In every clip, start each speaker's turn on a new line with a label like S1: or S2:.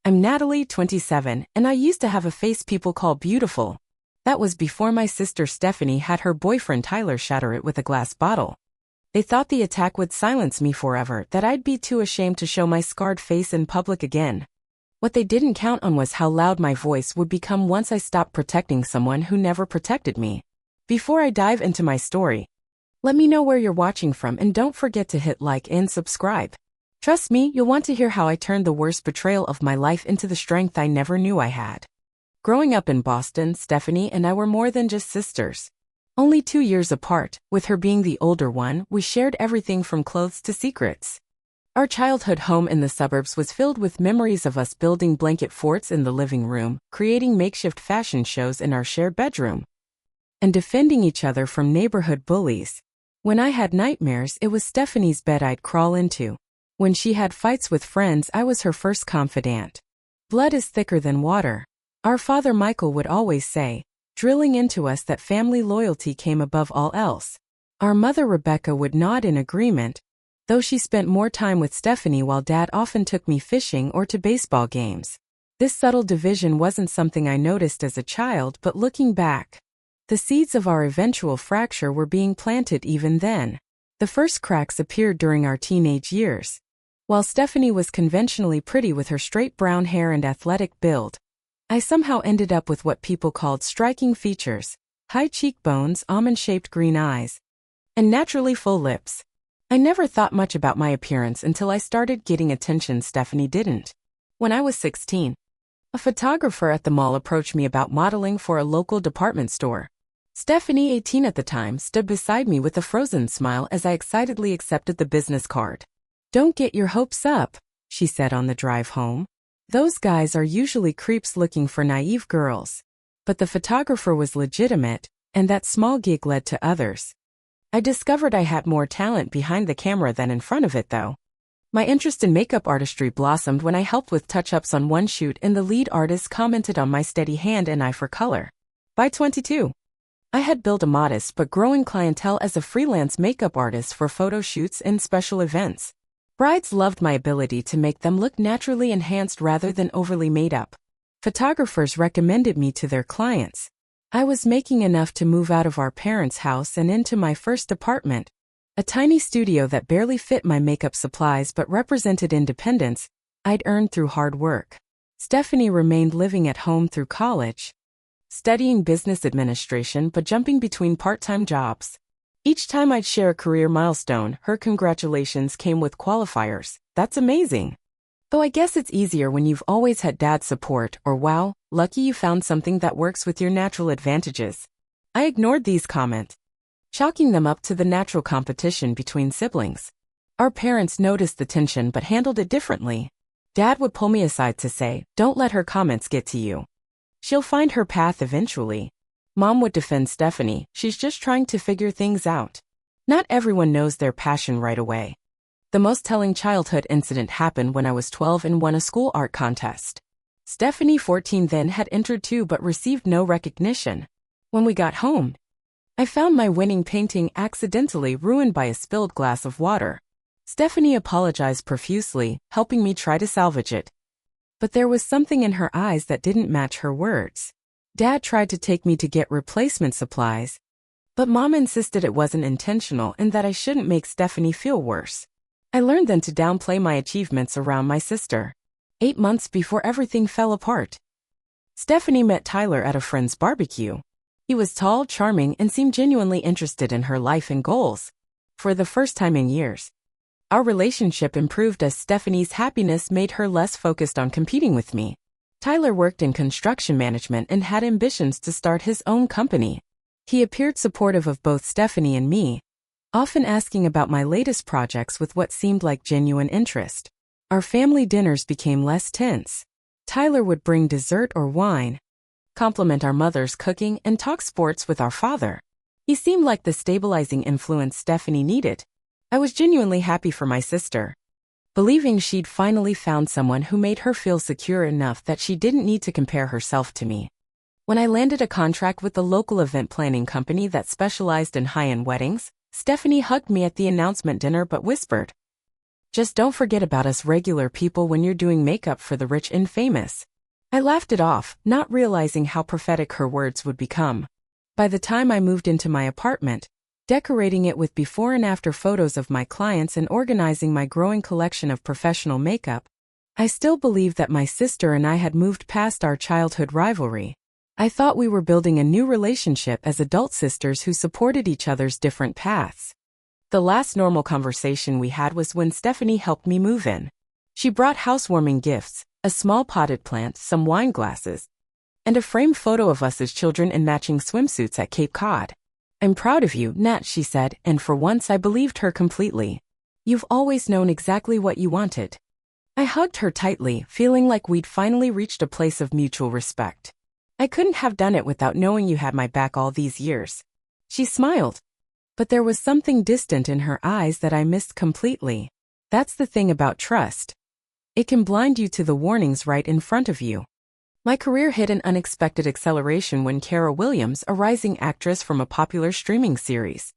S1: I'm Natalie, 27, and I used to have a face people call beautiful. That was before my sister Stephanie had her boyfriend Tyler shatter it with a glass bottle. They thought the attack would silence me forever, that I'd be too ashamed to show my scarred face in public again. What they didn't count on was how loud my voice would become once I stopped protecting someone who never protected me. Before I dive into my story, let me know where you're watching from and don't forget to hit like and subscribe. Trust me, you'll want to hear how I turned the worst betrayal of my life into the strength I never knew I had. Growing up in Boston, Stephanie and I were more than just sisters. Only 2 years apart, with her being the older one, we shared everything from clothes to secrets. Our childhood home in the suburbs was filled with memories of us building blanket forts in the living room, creating makeshift fashion shows in our shared bedroom, and defending each other from neighborhood bullies. When I had nightmares, it was Stephanie's bed I'd crawl into. When she had fights with friends, I was her first confidant. Blood is thicker than water. Our father Michael would always say, drilling into us that family loyalty came above all else. Our mother Rebecca would nod in agreement, though she spent more time with Stephanie while Dad often took me fishing or to baseball games. This subtle division wasn't something I noticed as a child, but looking back, the seeds of our eventual fracture were being planted even then. The first cracks appeared during our teenage years. While Stephanie was conventionally pretty with her straight brown hair and athletic build, I somehow ended up with what people called striking features: high cheekbones, almond-shaped green eyes, and naturally full lips. I never thought much about my appearance until I started getting attention Stephanie didn't. When I was 16, a photographer at the mall approached me about modeling for a local department store. Stephanie, 18 at the time, stood beside me with a frozen smile as I excitedly accepted the business card. "Don't get your hopes up," she said on the drive home. "Those guys are usually creeps looking for naive girls." But the photographer was legitimate, and that small gig led to others. I discovered I had more talent behind the camera than in front of it, though. My interest in makeup artistry blossomed when I helped with touch-ups on one shoot and the lead artist commented on my steady hand and eye for color. By 22, I had built a modest but growing clientele as a freelance makeup artist for photo shoots and special events. Brides loved my ability to make them look naturally enhanced rather than overly made up. Photographers recommended me to their clients. I was making enough to move out of our parents' house and into my first apartment, a tiny studio that barely fit my makeup supplies but represented independence I'd earned through hard work. Stephanie remained living at home through college, studying business administration but jumping between part-time jobs. Each time I'd share a career milestone, her congratulations came with qualifiers. "That's amazing." Though I guess it's easier when you've always had Dad's support, or "wow, lucky you found something that works with your natural advantages." I ignored these comments, chalking them up to the natural competition between siblings. Our parents noticed the tension but handled it differently. Dad would pull me aside to say, "Don't let her comments get to you. She'll find her path eventually." Mom would defend Stephanie, "She's just trying to figure things out. Not everyone knows their passion right away." The most telling childhood incident happened when I was 12 and won a school art contest. Stephanie, 14 then, had entered too but received no recognition. When we got home, I found my winning painting accidentally ruined by a spilled glass of water. Stephanie apologized profusely, helping me try to salvage it. But there was something in her eyes that didn't match her words. Dad tried to take me to get replacement supplies, but Mom insisted it wasn't intentional and that I shouldn't make Stephanie feel worse. I learned then to downplay my achievements around my sister. 8 months before everything fell apart, Stephanie met Tyler at a friend's barbecue. He was tall, charming, and seemed genuinely interested in her life and goals. For the first time in years, our relationship improved as Stephanie's happiness made her less focused on competing with me. Tyler worked in construction management and had ambitions to start his own company. He appeared supportive of both Stephanie and me, often asking about my latest projects with what seemed like genuine interest. Our family dinners became less tense. Tyler would bring dessert or wine, compliment our mother's cooking, and talk sports with our father. He seemed like the stabilizing influence Stephanie needed. I was genuinely happy for my sister, believing she'd finally found someone who made her feel secure enough that she didn't need to compare herself to me. When I landed a contract with the local event planning company that specialized in high-end weddings, Stephanie hugged me at the announcement dinner but whispered, Just don't forget about us regular people when you're doing makeup for the rich and famous. I laughed it off, not realizing how prophetic her words would become. By the time I moved into my apartment, decorating it with before and after photos of my clients and organizing my growing collection of professional makeup, I still believed that my sister and I had moved past our childhood rivalry. I thought we were building a new relationship as adult sisters who supported each other's different paths. The last normal conversation we had was when Stephanie helped me move in. She brought housewarming gifts, a small potted plant, some wine glasses, and a framed photo of us as children in matching swimsuits at Cape Cod. "I'm proud of you, Nat," she said, and for once I believed her completely. "You've always known exactly what you wanted." I hugged her tightly, feeling like we'd finally reached a place of mutual respect. "I couldn't have done it without knowing you had my back all these years." She smiled, but there was something distant in her eyes that I missed completely. That's the thing about trust. It can blind you to the warnings right in front of you. My career hit an unexpected acceleration when Cara Williams, a rising actress from a popular streaming series,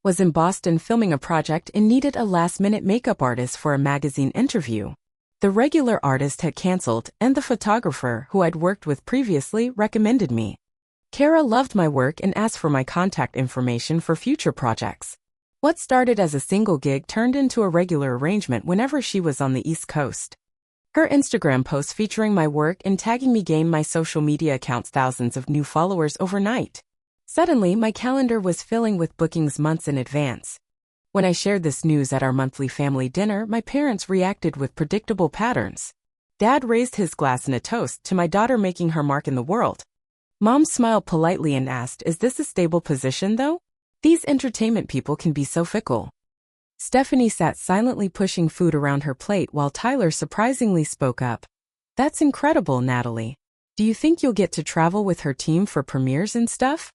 S1: was in Boston filming a project and needed a last-minute makeup artist for a magazine interview. The regular artist had canceled, and the photographer, who I'd worked with previously, recommended me. Cara loved my work and asked for my contact information for future projects. What started as a single gig turned into a regular arrangement whenever she was on the East Coast. Her Instagram posts featuring my work and tagging me gained my social media accounts thousands of new followers overnight. Suddenly, my calendar was filling with bookings months in advance. When I shared this news at our monthly family dinner, my parents reacted with predictable patterns. Dad raised his glass in a toast to my daughter making her mark in the world. Mom smiled politely and asked, "Is this a stable position, though? These entertainment people can be so fickle." Stephanie sat silently pushing food around her plate while Tyler surprisingly spoke up. "That's incredible, Natalie. Do you think you'll get to travel with her team for premieres and stuff?"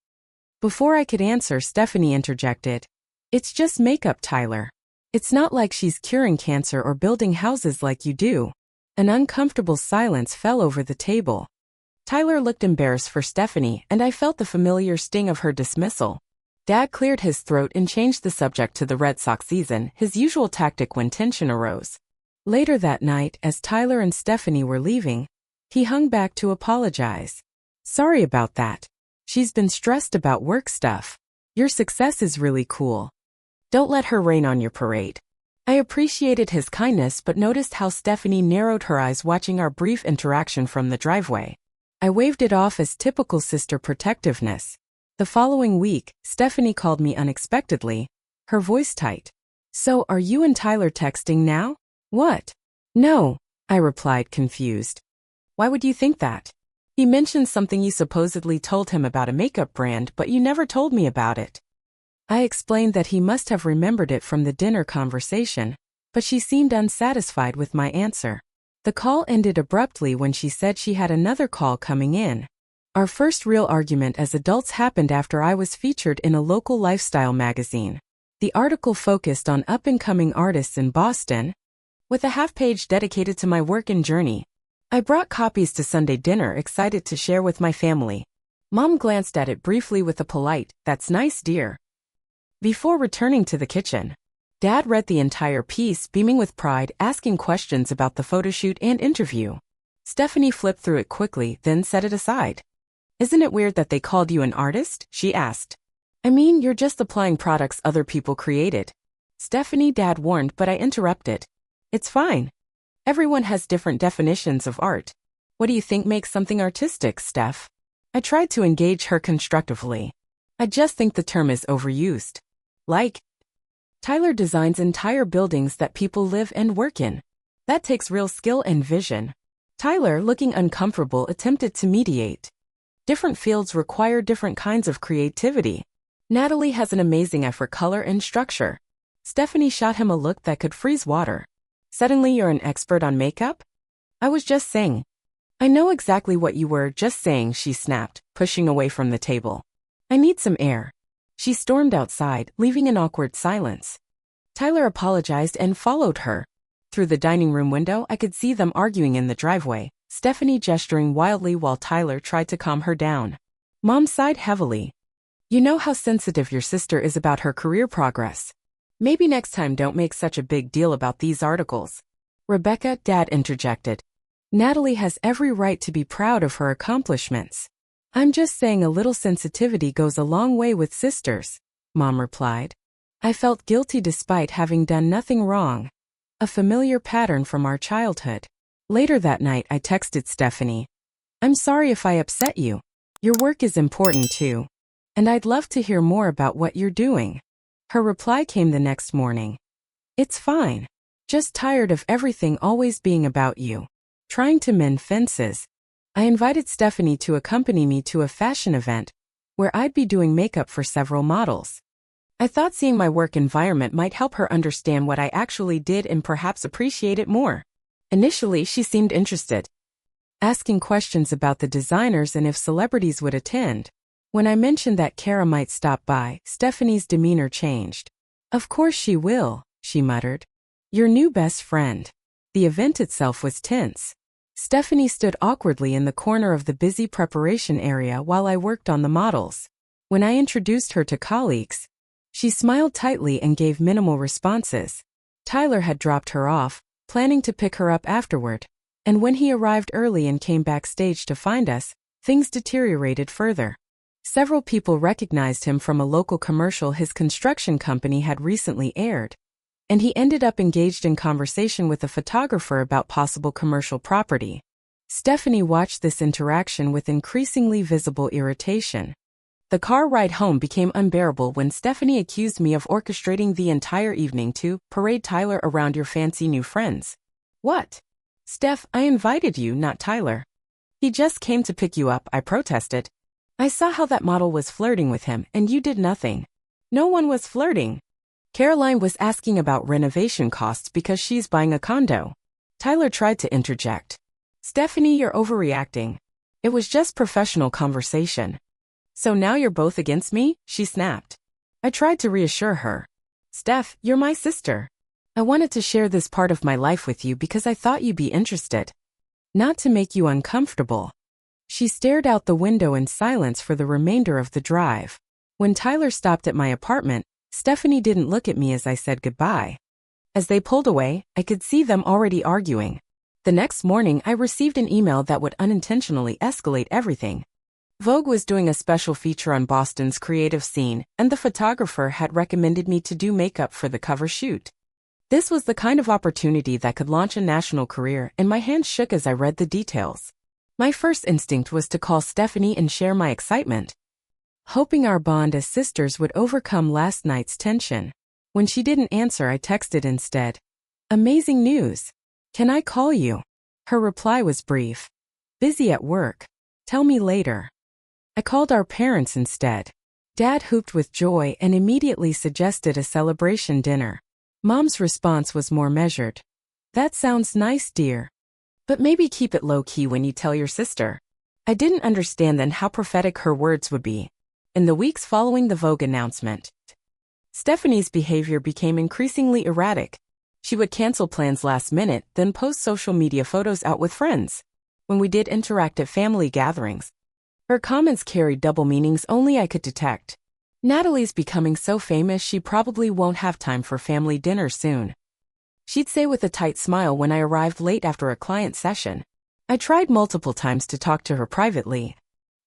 S1: Before I could answer, Stephanie interjected, "It's just makeup, Tyler. It's not like she's curing cancer or building houses like you do." An uncomfortable silence fell over the table. Tyler looked embarrassed for Stephanie, and I felt the familiar sting of her dismissal. Dad cleared his throat and changed the subject to the Red Sox season, his usual tactic when tension arose. Later that night, as Tyler and Stephanie were leaving, he hung back to apologize. "Sorry about that. She's been stressed about work stuff. Your success is really cool. Don't let her rain on your parade." I appreciated his kindness but noticed how Stephanie narrowed her eyes watching our brief interaction from the driveway. I waved it off as typical sister protectiveness. The following week, Stephanie called me unexpectedly, her voice tight. "So, are you and Tyler texting now?" "What?" "No," I replied, confused. "Why would you think that? He mentioned something you supposedly told him about a makeup brand, but you never told me about it." I explained that he must have remembered it from the dinner conversation, but she seemed unsatisfied with my answer. The call ended abruptly when she said she had another call coming in. Our first real argument as adults happened after I was featured in a local lifestyle magazine. The article focused on up-and-coming artists in Boston, with a half-page dedicated to my work and journey. I brought copies to Sunday dinner, excited to share with my family. Mom glanced at it briefly with a polite, "That's nice, dear," before returning to the kitchen. Dad read the entire piece, beaming with pride, asking questions about the photoshoot and interview. Stephanie flipped through it quickly, then set it aside. "Isn't it weird that they called you an artist?" she asked. "I mean, you're just applying products other people created." Stephanie, Dad warned, but I interrupted. "It's fine. Everyone has different definitions of art. What do you think makes something artistic, Steph?" I tried to engage her constructively. "I just think the term is overused. Like, Tyler designs entire buildings that people live and work in. That takes real skill and vision." Tyler, looking uncomfortable, attempted to mediate. "Different fields require different kinds of creativity. Natalie has an amazing eye for color and structure." Stephanie shot him a look that could freeze water. "Suddenly you're an expert on makeup?" "I was just saying." "I know exactly what you were just saying," she snapped, pushing away from the table. "I need some air." She stormed outside, leaving an awkward silence. Tyler apologized and followed her. Through the dining room window, I could see them arguing in the driveway, Stephanie gesturing wildly while Tyler tried to calm her down. Mom sighed heavily. "You know how sensitive your sister is about her career progress. Maybe next time don't make such a big deal about these articles. Rebecca, Dad interjected. Natalie has every right to be proud of her accomplishments. I'm just saying a little sensitivity goes a long way with sisters, Mom replied. I felt guilty despite having done nothing wrong. A familiar pattern from our childhood. Later that night I texted Stephanie. I'm sorry if I upset you. Your work is important too. And I'd love to hear more about what you're doing. Her reply came the next morning. It's fine. Just tired of everything always being about you. Trying to mend fences. I invited Stephanie to accompany me to a fashion event, where I'd be doing makeup for several models. I thought seeing my work environment might help her understand what I actually did and perhaps appreciate it more. Initially, she seemed interested, asking questions about the designers and if celebrities would attend. When I mentioned that Kara might stop by, Stephanie's demeanor changed. Of course she will, she muttered. Your new best friend. The event itself was tense. Stephanie stood awkwardly in the corner of the busy preparation area while I worked on the models. When I introduced her to colleagues, she smiled tightly and gave minimal responses. Tyler had dropped her off, planning to pick her up afterward, and when he arrived early and came backstage to find us, things deteriorated further. Several people recognized him from a local commercial his construction company had recently aired, and he ended up engaged in conversation with a photographer about possible commercial property. Stephanie watched this interaction with increasingly visible irritation. The car ride home became unbearable when Stephanie accused me of orchestrating the entire evening to parade Tyler around your fancy new friends. What? Steph, I invited you, not Tyler. He just came to pick you up, I protested. I saw how that model was flirting with him, and you did nothing. No one was flirting. Caroline was asking about renovation costs because she's buying a condo. Tyler tried to interject. Stephanie, you're overreacting. It was just professional conversation. So now you're both against me? She snapped. I tried to reassure her. Steph, you're my sister. I wanted to share this part of my life with you because I thought you'd be interested. Not to make you uncomfortable. She stared out the window in silence for the remainder of the drive. When Tyler stopped at my apartment, Stephanie didn't look at me as I said goodbye. As they pulled away, I could see them already arguing. The next morning, I received an email that would unintentionally escalate everything. Vogue was doing a special feature on Boston's creative scene, and the photographer had recommended me to do makeup for the cover shoot. This was the kind of opportunity that could launch a national career, and my hands shook as I read the details. My first instinct was to call Stephanie and share my excitement, hoping our bond as sisters would overcome last night's tension. When she didn't answer, I texted instead. Amazing news. Can I call you? Her reply was brief. Busy at work. Tell me later. I called our parents instead. Dad whooped with joy and immediately suggested a celebration dinner. Mom's response was more measured. That sounds nice, dear. But maybe keep it low-key when you tell your sister. I didn't understand then how prophetic her words would be. In the weeks following the Vogue announcement, Stephanie's behavior became increasingly erratic. She would cancel plans last minute, then post social media photos out with friends. When we did interact at family gatherings, her comments carried double meanings only I could detect. Natalie's becoming so famous she probably won't have time for family dinner soon. She'd say with a tight smile when I arrived late after a client session. I tried multiple times to talk to her privately,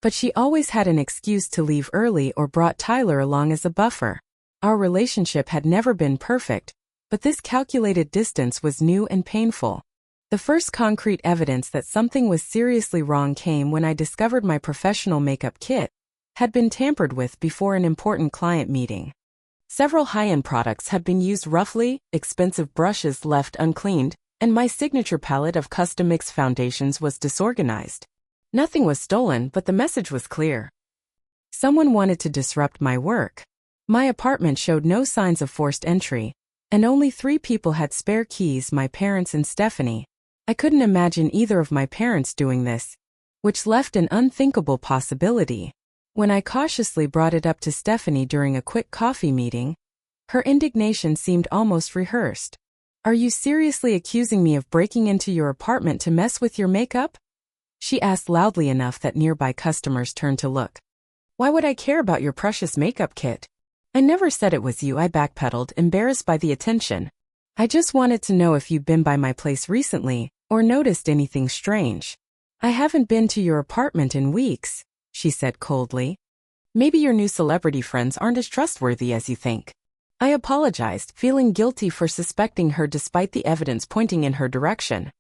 S1: but she always had an excuse to leave early or brought Tyler along as a buffer. Our relationship had never been perfect, but this calculated distance was new and painful. The first concrete evidence that something was seriously wrong came when I discovered my professional makeup kit had been tampered with before an important client meeting. Several high-end products had been used roughly, expensive brushes left uncleaned, and my signature palette of custom-mixed foundations was disorganized. Nothing was stolen, but the message was clear. Someone wanted to disrupt my work. My apartment showed no signs of forced entry, and only 3 people had spare keys: my parents and Stephanie. I couldn't imagine either of my parents doing this, which left an unthinkable possibility. When I cautiously brought it up to Stephanie during a quick coffee meeting, her indignation seemed almost rehearsed. Are you seriously accusing me of breaking into your apartment to mess with your makeup? She asked loudly enough that nearby customers turned to look. Why would I care about your precious makeup kit? I never said it was you, I backpedaled, embarrassed by the attention. I just wanted to know if you've been by my place recently, or noticed anything strange. I haven't been to your apartment in weeks, she said coldly. Maybe your new celebrity friends aren't as trustworthy as you think. I apologized, feeling guilty for suspecting her despite the evidence pointing in her direction.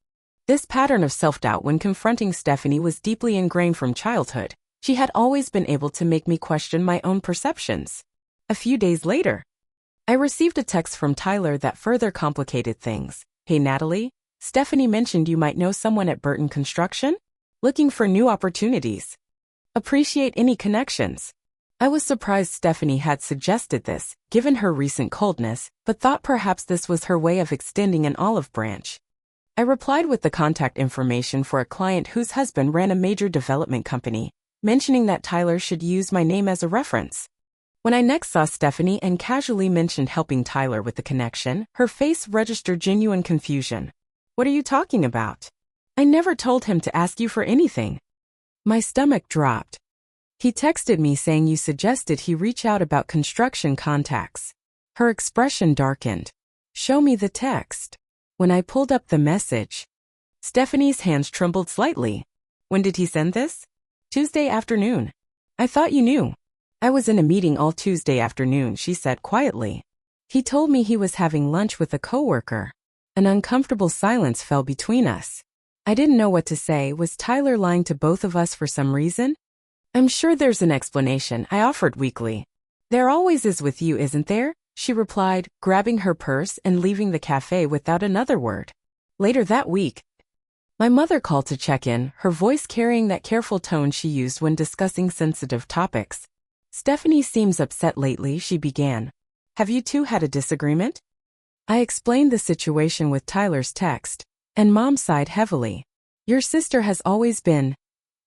S1: This pattern of self-doubt when confronting Stephanie was deeply ingrained from childhood. She had always been able to make me question my own perceptions. A few days later, I received a text from Tyler that further complicated things. Hey Natalie, Stephanie mentioned you might know someone at Burton Construction? Looking for new opportunities. Appreciate any connections. I was surprised Stephanie had suggested this, given her recent coldness, but thought perhaps this was her way of extending an olive branch. I replied with the contact information for a client whose husband ran a major development company, mentioning that Tyler should use my name as a reference. When I next saw Stephanie and casually mentioned helping Tyler with the connection, her face registered genuine confusion. What are you talking about? I never told him to ask you for anything. My stomach dropped. He texted me saying you suggested he reach out about construction contacts. Her expression darkened. Show me the text. When I pulled up the message, Stephanie's hands trembled slightly. When did he send this? Tuesday afternoon. I thought you knew. I was in a meeting all Tuesday afternoon, she said quietly. He told me he was having lunch with a coworker. An uncomfortable silence fell between us. I didn't know what to say. Was Tyler lying to both of us for some reason? I'm sure there's an explanation, I offered weakly. There always is with you, isn't there? She replied, grabbing her purse and leaving the cafe without another word. Later that week, my mother called to check in, her voice carrying that careful tone she used when discussing sensitive topics. Stephanie seems upset lately, she began. Have you two had a disagreement? I explained the situation with Tyler's text, and Mom sighed heavily. Your sister has always been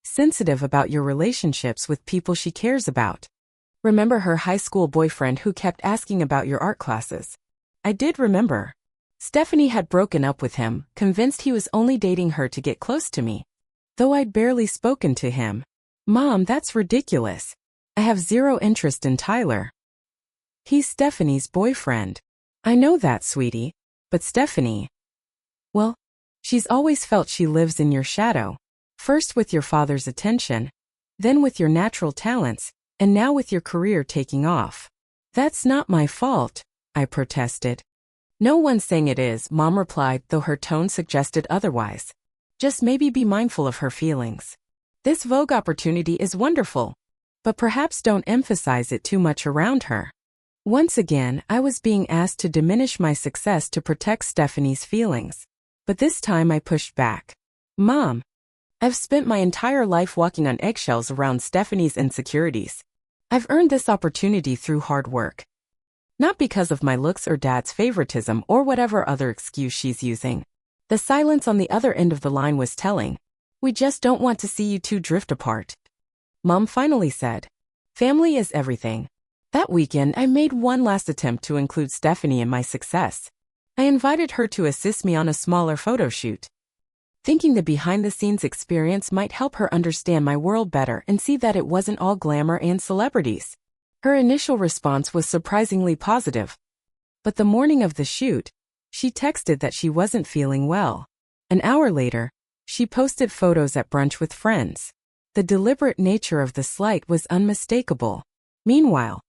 S1: sensitive about your relationships with people she cares about. Remember her high school boyfriend who kept asking about your art classes? I did remember. Stephanie had broken up with him, convinced he was only dating her to get close to me. Though I'd barely spoken to him. Mom, that's ridiculous. I have zero interest in Tyler. He's Stephanie's boyfriend. I know that, sweetie. But Stephanie... Well, she's always felt she lives in your shadow. First with your father's attention, then with your natural talents, and now with your career taking off. That's not my fault, I protested. No one's saying it is, Mom replied, though her tone suggested otherwise. Just maybe be mindful of her feelings. This Vogue opportunity is wonderful, but perhaps don't emphasize it too much around her. Once again, I was being asked to diminish my success to protect Stephanie's feelings. But this time I pushed back. Mom, I've spent my entire life walking on eggshells around Stephanie's insecurities. I've earned this opportunity through hard work. Not because of my looks or Dad's favoritism or whatever other excuse she's using. The silence on the other end of the line was telling. We just don't want to see you two drift apart. Mom finally said, family is everything. That weekend, I made one last attempt to include Stephanie in my success. I invited her to assist me on a smaller photo shoot, thinking the behind-the-scenes experience might help her understand my world better and see that it wasn't all glamour and celebrities. Her initial response was surprisingly positive. But the morning of the shoot, she texted that she wasn't feeling well. An hour later, she posted photos at brunch with friends. The deliberate nature of the slight was unmistakable. Meanwhile,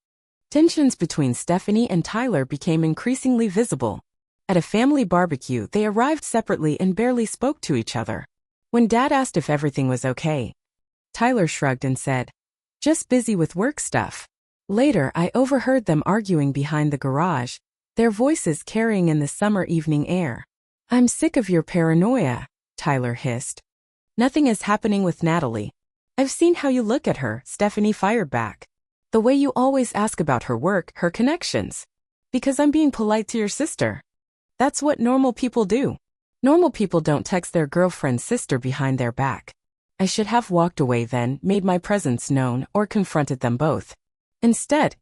S1: tensions between Stephanie and Tyler became increasingly visible. At a family barbecue, they arrived separately and barely spoke to each other. When Dad asked if everything was okay, Tyler shrugged and said, just busy with work stuff. Later, I overheard them arguing behind the garage, their voices carrying in the summer evening air. I'm sick of your paranoia, Tyler hissed. Nothing is happening with Natalie. I've seen how you look at her, Stephanie fired back. The way you always ask about her work, her connections. Because I'm being polite to your sister. That's what normal people do. Normal people don't text their girlfriend's sister behind their back. I should have walked away then, made my presence known, or confronted them both. Instead,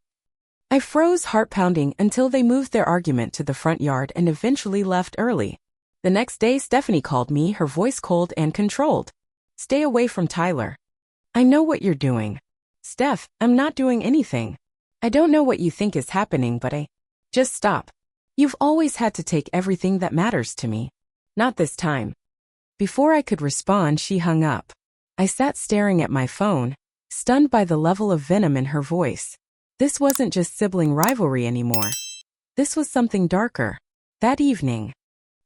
S1: I froze, heart pounding, until they moved their argument to the front yard and eventually left early. The next day, Stephanie called me, her voice cold and controlled. Stay away from Tyler. I know what you're doing. Steph, I'm not doing anything. I don't know what you think is happening, but just stop. You've always had to take everything that matters to me. Not this time. Before I could respond, she hung up. I sat staring at my phone, stunned by the level of venom in her voice. This wasn't just sibling rivalry anymore. This was something darker. That evening,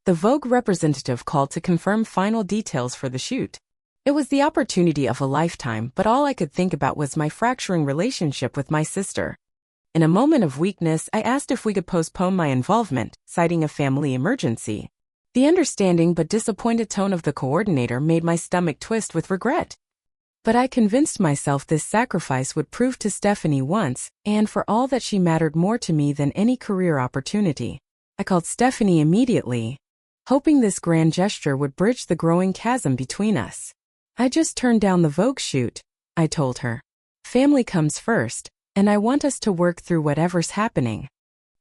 S1: the Vogue representative called to confirm final details for the shoot. It was the opportunity of a lifetime, but all I could think about was my fracturing relationship with my sister. In a moment of weakness, I asked if we could postpone my involvement, citing a family emergency. The understanding but disappointed tone of the coordinator made my stomach twist with regret. But I convinced myself this sacrifice would prove to Stephanie once and for all that she mattered more to me than any career opportunity. I called Stephanie immediately, hoping this grand gesture would bridge the growing chasm between us. I just turned down the Vogue shoot, I told her. Family comes first, and I want us to work through whatever's happening.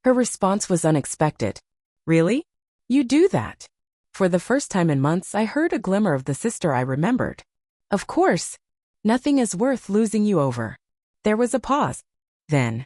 S1: Her response was unexpected. Really? You do that? For the first time in months, I heard a glimmer of the sister I remembered. Of course. Nothing is worth losing you over. There was a pause. Then,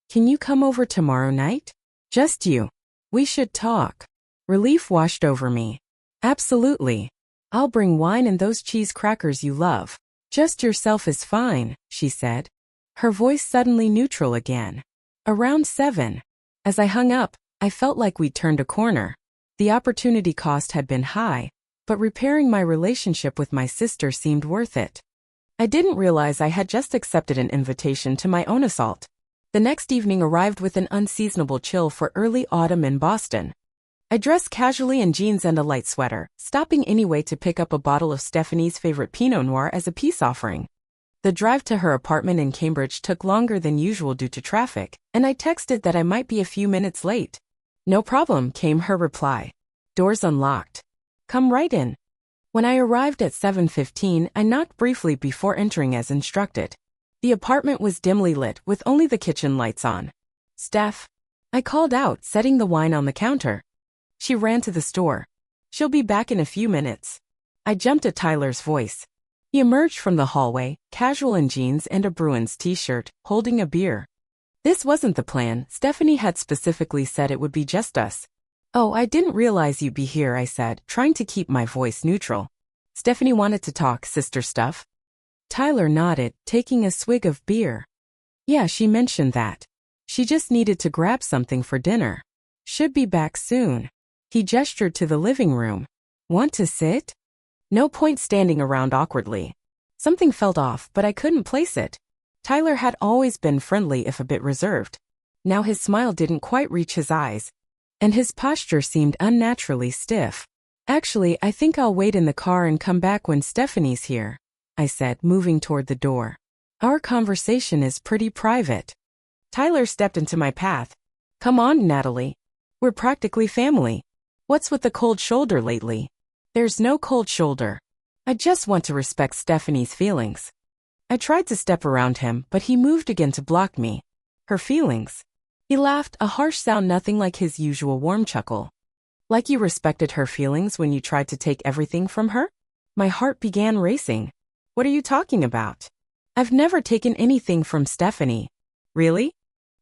S1: can you come over tomorrow night? Just you. We should talk. Relief washed over me. Absolutely. I'll bring wine and those cheese crackers you love. Just yourself is fine, she said. Her voice suddenly neutral again. Around 7. As I hung up, I felt like we'd turned a corner. The opportunity cost had been high, but repairing my relationship with my sister seemed worth it. I didn't realize I had just accepted an invitation to my own assault. The next evening arrived with an unseasonable chill for early autumn in Boston. I dressed casually in jeans and a light sweater, stopping anyway to pick up a bottle of Stephanie's favorite Pinot Noir as a peace offering. The drive to her apartment in Cambridge took longer than usual due to traffic, and I texted that I might be a few minutes late. No problem, came her reply. Doors unlocked. Come right in. When I arrived at 7:15, I knocked briefly before entering as instructed. The apartment was dimly lit with only the kitchen lights on. Steph, I called out, setting the wine on the counter. She ran to the store. She'll be back in a few minutes. I jumped at Tyler's voice. He emerged from the hallway, casual in jeans and a Bruins t-shirt, holding a beer. This wasn't the plan. Stephanie had specifically said it would be just us. Oh, I didn't realize you'd be here, I said, trying to keep my voice neutral. Stephanie wanted to talk sister stuff. Tyler nodded, taking a swig of beer. Yeah, she mentioned that. She just needed to grab something for dinner. Should be back soon. He gestured to the living room. Want to sit? No point standing around awkwardly. Something felt off, but I couldn't place it. Tyler had always been friendly if a bit reserved. Now his smile didn't quite reach his eyes, and his posture seemed unnaturally stiff. Actually, I think I'll wait in the car and come back when Stephanie's here, I said, moving toward the door. Our conversation is pretty private. Tyler stepped into my path. Come on, Natalie. We're practically family. What's with the cold shoulder lately? There's no cold shoulder. I just want to respect Stephanie's feelings. I tried to step around him, but he moved again to block me. Her feelings. He laughed, a harsh sound nothing like his usual warm chuckle. Like you respected her feelings when you tried to take everything from her? My heart began racing. What are you talking about? I've never taken anything from Stephanie. Really?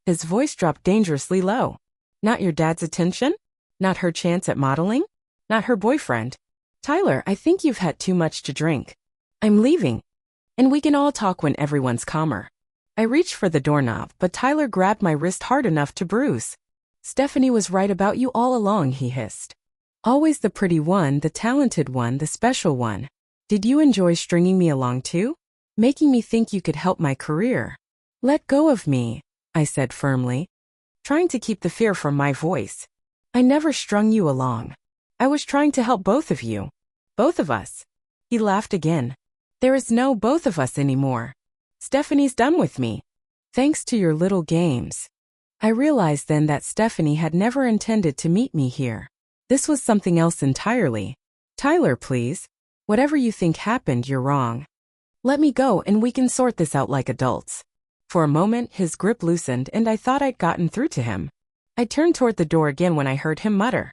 S1: His voice dropped dangerously low. Not your dad's attention? Not her chance at modeling? Not her boyfriend? Tyler, I think you've had too much to drink. I'm leaving. And we can all talk when everyone's calmer. I reached for the doorknob, but Tyler grabbed my wrist hard enough to bruise. Stephanie was right about you all along, he hissed. Always the pretty one, the talented one, the special one. Did you enjoy stringing me along too? Making me think you could help my career? Let go of me, I said firmly, trying to keep the fear from my voice. I never strung you along. I was trying to help both of you. Both of us. He laughed again. There is no both of us anymore. Stephanie's done with me. Thanks to your little games. I realized then that Stephanie had never intended to meet me here. This was something else entirely. Tyler, please. Whatever you think happened, you're wrong. Let me go and we can sort this out like adults. For a moment, his grip loosened and I thought I'd gotten through to him. I turned toward the door again when I heard him mutter.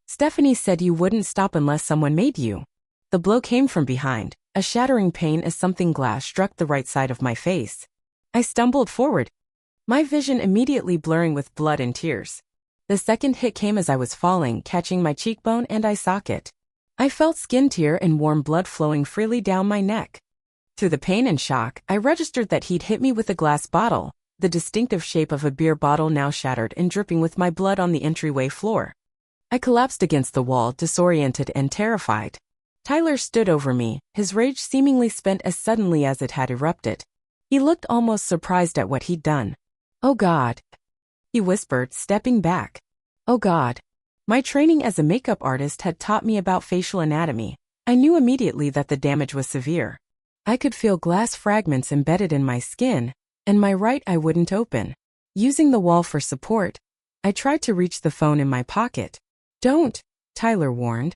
S1: Stephanie said you wouldn't stop unless someone made you. The blow came from behind, a shattering pain as something glass struck the right side of my face. I stumbled forward. my vision immediately blurring with blood and tears. The second hit came as I was falling, catching my cheekbone and eye socket. I felt skin tear and warm blood flowing freely down my neck. Through the pain and shock, I registered that he'd hit me with a glass bottle, the distinctive shape of a beer bottle now shattered and dripping with my blood on the entryway floor. I collapsed against the wall, disoriented and terrified. Tyler stood over me, his rage seemingly spent as suddenly as it had erupted. He looked almost surprised at what he'd done. "Oh God," he whispered, stepping back. "Oh God." My training as a makeup artist had taught me about facial anatomy. I knew immediately that the damage was severe. I could feel glass fragments embedded in my skin, and my right eye wouldn't open. Using the wall for support, I tried to reach the phone in my pocket. "Don't," Tyler warned.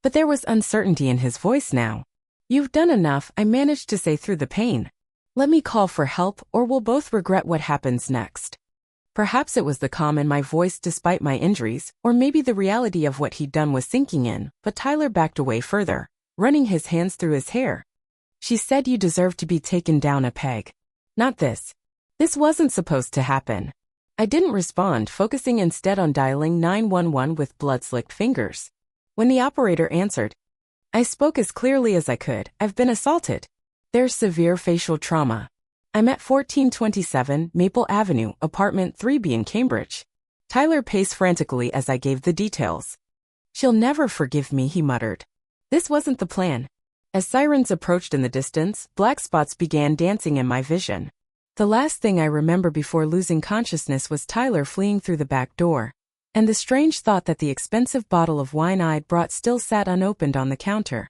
S1: But there was uncertainty in his voice now. "You've done enough," I managed to say through the pain. "Let me call for help, or we'll both regret what happens next." Perhaps it was the calm in my voice despite my injuries, or maybe the reality of what he'd done was sinking in, but Tyler backed away further, running his hands through his hair. "She said you deserved to be taken down a peg. Not this. This wasn't supposed to happen." I didn't respond, focusing instead on dialing 911 with blood-slicked fingers. When the operator answered, I spoke as clearly as I could. "I've been assaulted. There's severe facial trauma. I'm at 1427 Maple Avenue, apartment 3B in Cambridge." Tyler paced frantically as I gave the details. "She'll never forgive me," he muttered. This wasn't the plan. As sirens approached in the distance, black spots began dancing in my vision. The last thing I remember before losing consciousness was Tyler fleeing through the back door, and the strange thought that the expensive bottle of wine I'd brought still sat unopened on the counter.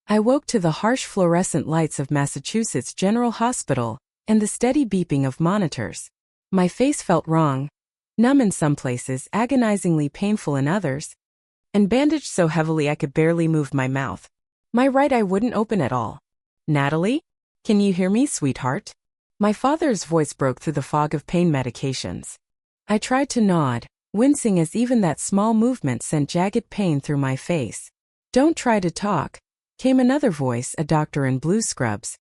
S1: I woke to the harsh fluorescent lights of Massachusetts General Hospital and the steady beeping of monitors. My face felt wrong, numb in some places, agonizingly painful in others, and bandaged so heavily I could barely move my mouth. My right eye wouldn't open at all. "Natalie? Can you hear me, sweetheart?" My father's voice broke through the fog of pain medications. I tried to nod, wincing as even that small movement sent jagged pain through my face. "Don't try to talk," came another voice, a doctor in blue scrubs.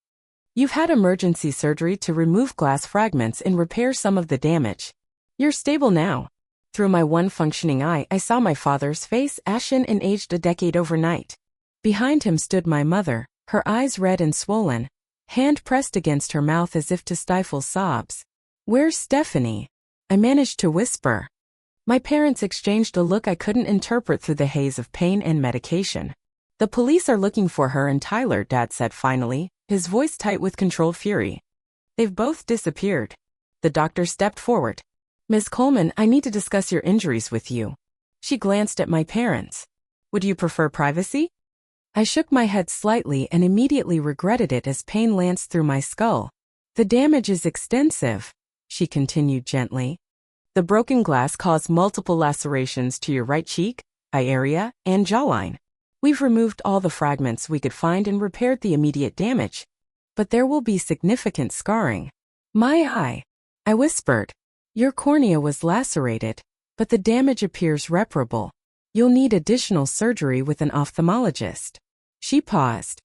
S1: "You've had emergency surgery to remove glass fragments and repair some of the damage. You're stable now." Through my one functioning eye, I saw my father's face, ashen and aged a decade overnight. Behind him stood my mother, her eyes red and swollen, hand pressed against her mouth as if to stifle sobs. "Where's Stephanie?" I managed to whisper. My parents exchanged a look I couldn't interpret through the haze of pain and medication. "The police are looking for her and Tyler," Dad said finally, his voice tight with controlled fury. "They've both disappeared." The doctor stepped forward. "Miss Coleman, I need to discuss your injuries with you." She glanced at my parents. "Would you prefer privacy?" I shook my head slightly and immediately regretted it as pain lanced through my skull. "The damage is extensive," she continued gently. "The broken glass caused multiple lacerations to your right cheek, eye area, and jawline. We've removed all the fragments we could find and repaired the immediate damage. But there will be significant scarring." "My eye," I whispered. "Your cornea was lacerated, but the damage appears reparable. You'll need additional surgery with an ophthalmologist." She paused.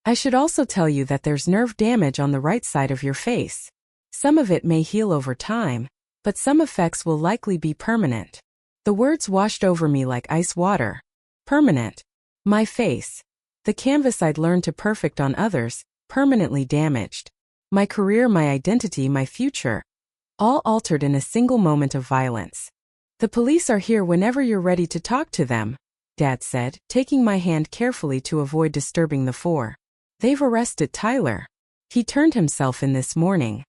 S1: "I should also tell you that there's nerve damage on the right side of your face. Some of it may heal over time, but some effects will likely be permanent." The words washed over me like ice water. Permanent. My face. The canvas I'd learned to perfect on others, permanently damaged. My career, my identity, my future. All altered in a single moment of violence. "The police are here whenever you're ready to talk to them," Dad said, taking my hand carefully to avoid disturbing the four. "They've arrested Tyler. He turned himself in this morning."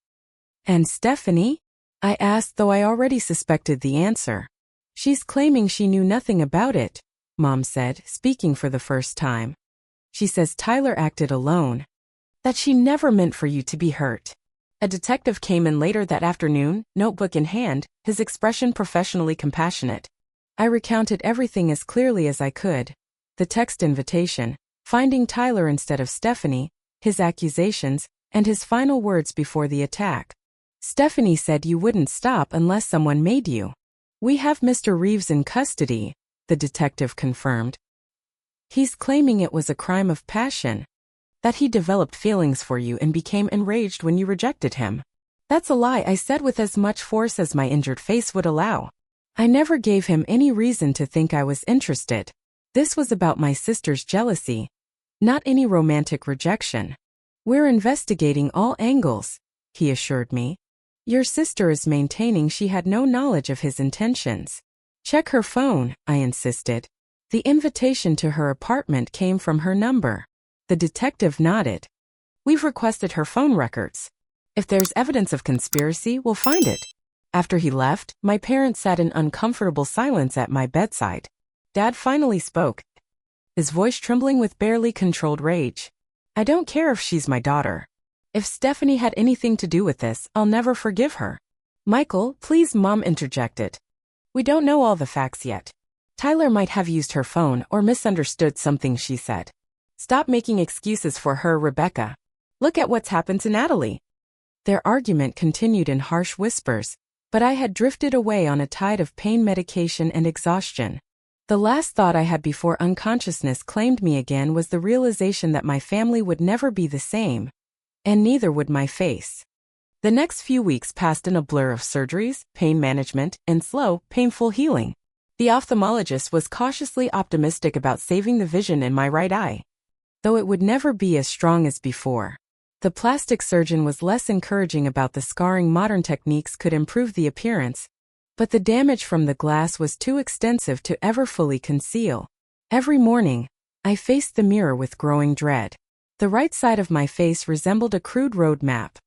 S1: "And Stephanie?" I asked, though I already suspected the answer. "She's claiming she knew nothing about it," Mom said, speaking for the first time. "She says Tyler acted alone. That she never meant for you to be hurt." A detective came in later that afternoon, notebook in hand, his expression professionally compassionate. I recounted everything as clearly as I could. The text invitation, finding Tyler instead of Stephanie, his accusations, and his final words before the attack. "Stephanie said you wouldn't stop unless someone made you." "We have Mr. Reeves in custody," the detective confirmed. "He's claiming it was a crime of passion. That he developed feelings for you and became enraged when you rejected him. That's a lie, I said with as much force as my injured face would allow. I never gave him any reason to think I was interested. This was about my sister's jealousy, not any romantic rejection. We're investigating all angles, he assured me. Your sister is maintaining she had no knowledge of his intentions. Check her phone, I insisted. The invitation to her apartment came from her number. The detective nodded. We've requested her phone records. If there's evidence of conspiracy, we'll find it. After he left, my parents sat in uncomfortable silence at my bedside. Dad finally spoke, his voice trembling with barely controlled rage. I don't care if she's my daughter. If Stephanie had anything to do with this, I'll never forgive her. Michael, please, Mom interjected. We don't know all the facts yet. Tyler might have used her phone or misunderstood something she said. Stop making excuses for her, Rebecca. Look at what's happened to Natalie. Their argument continued in harsh whispers, but I had drifted away on a tide of pain medication and exhaustion. The last thought I had before unconsciousness claimed me again was the realization that my family would never be the same, and neither would my face. The next few weeks passed in a blur of surgeries, pain management, and slow, painful healing. The ophthalmologist was cautiously optimistic about saving the vision in my right eye, though it would never be as strong as before. The plastic surgeon was less encouraging about the scarring modern techniques could improve the appearance, but the damage from the glass was too extensive to ever fully conceal. Every morning, I faced the mirror with growing dread. The right side of my face resembled a crude road map.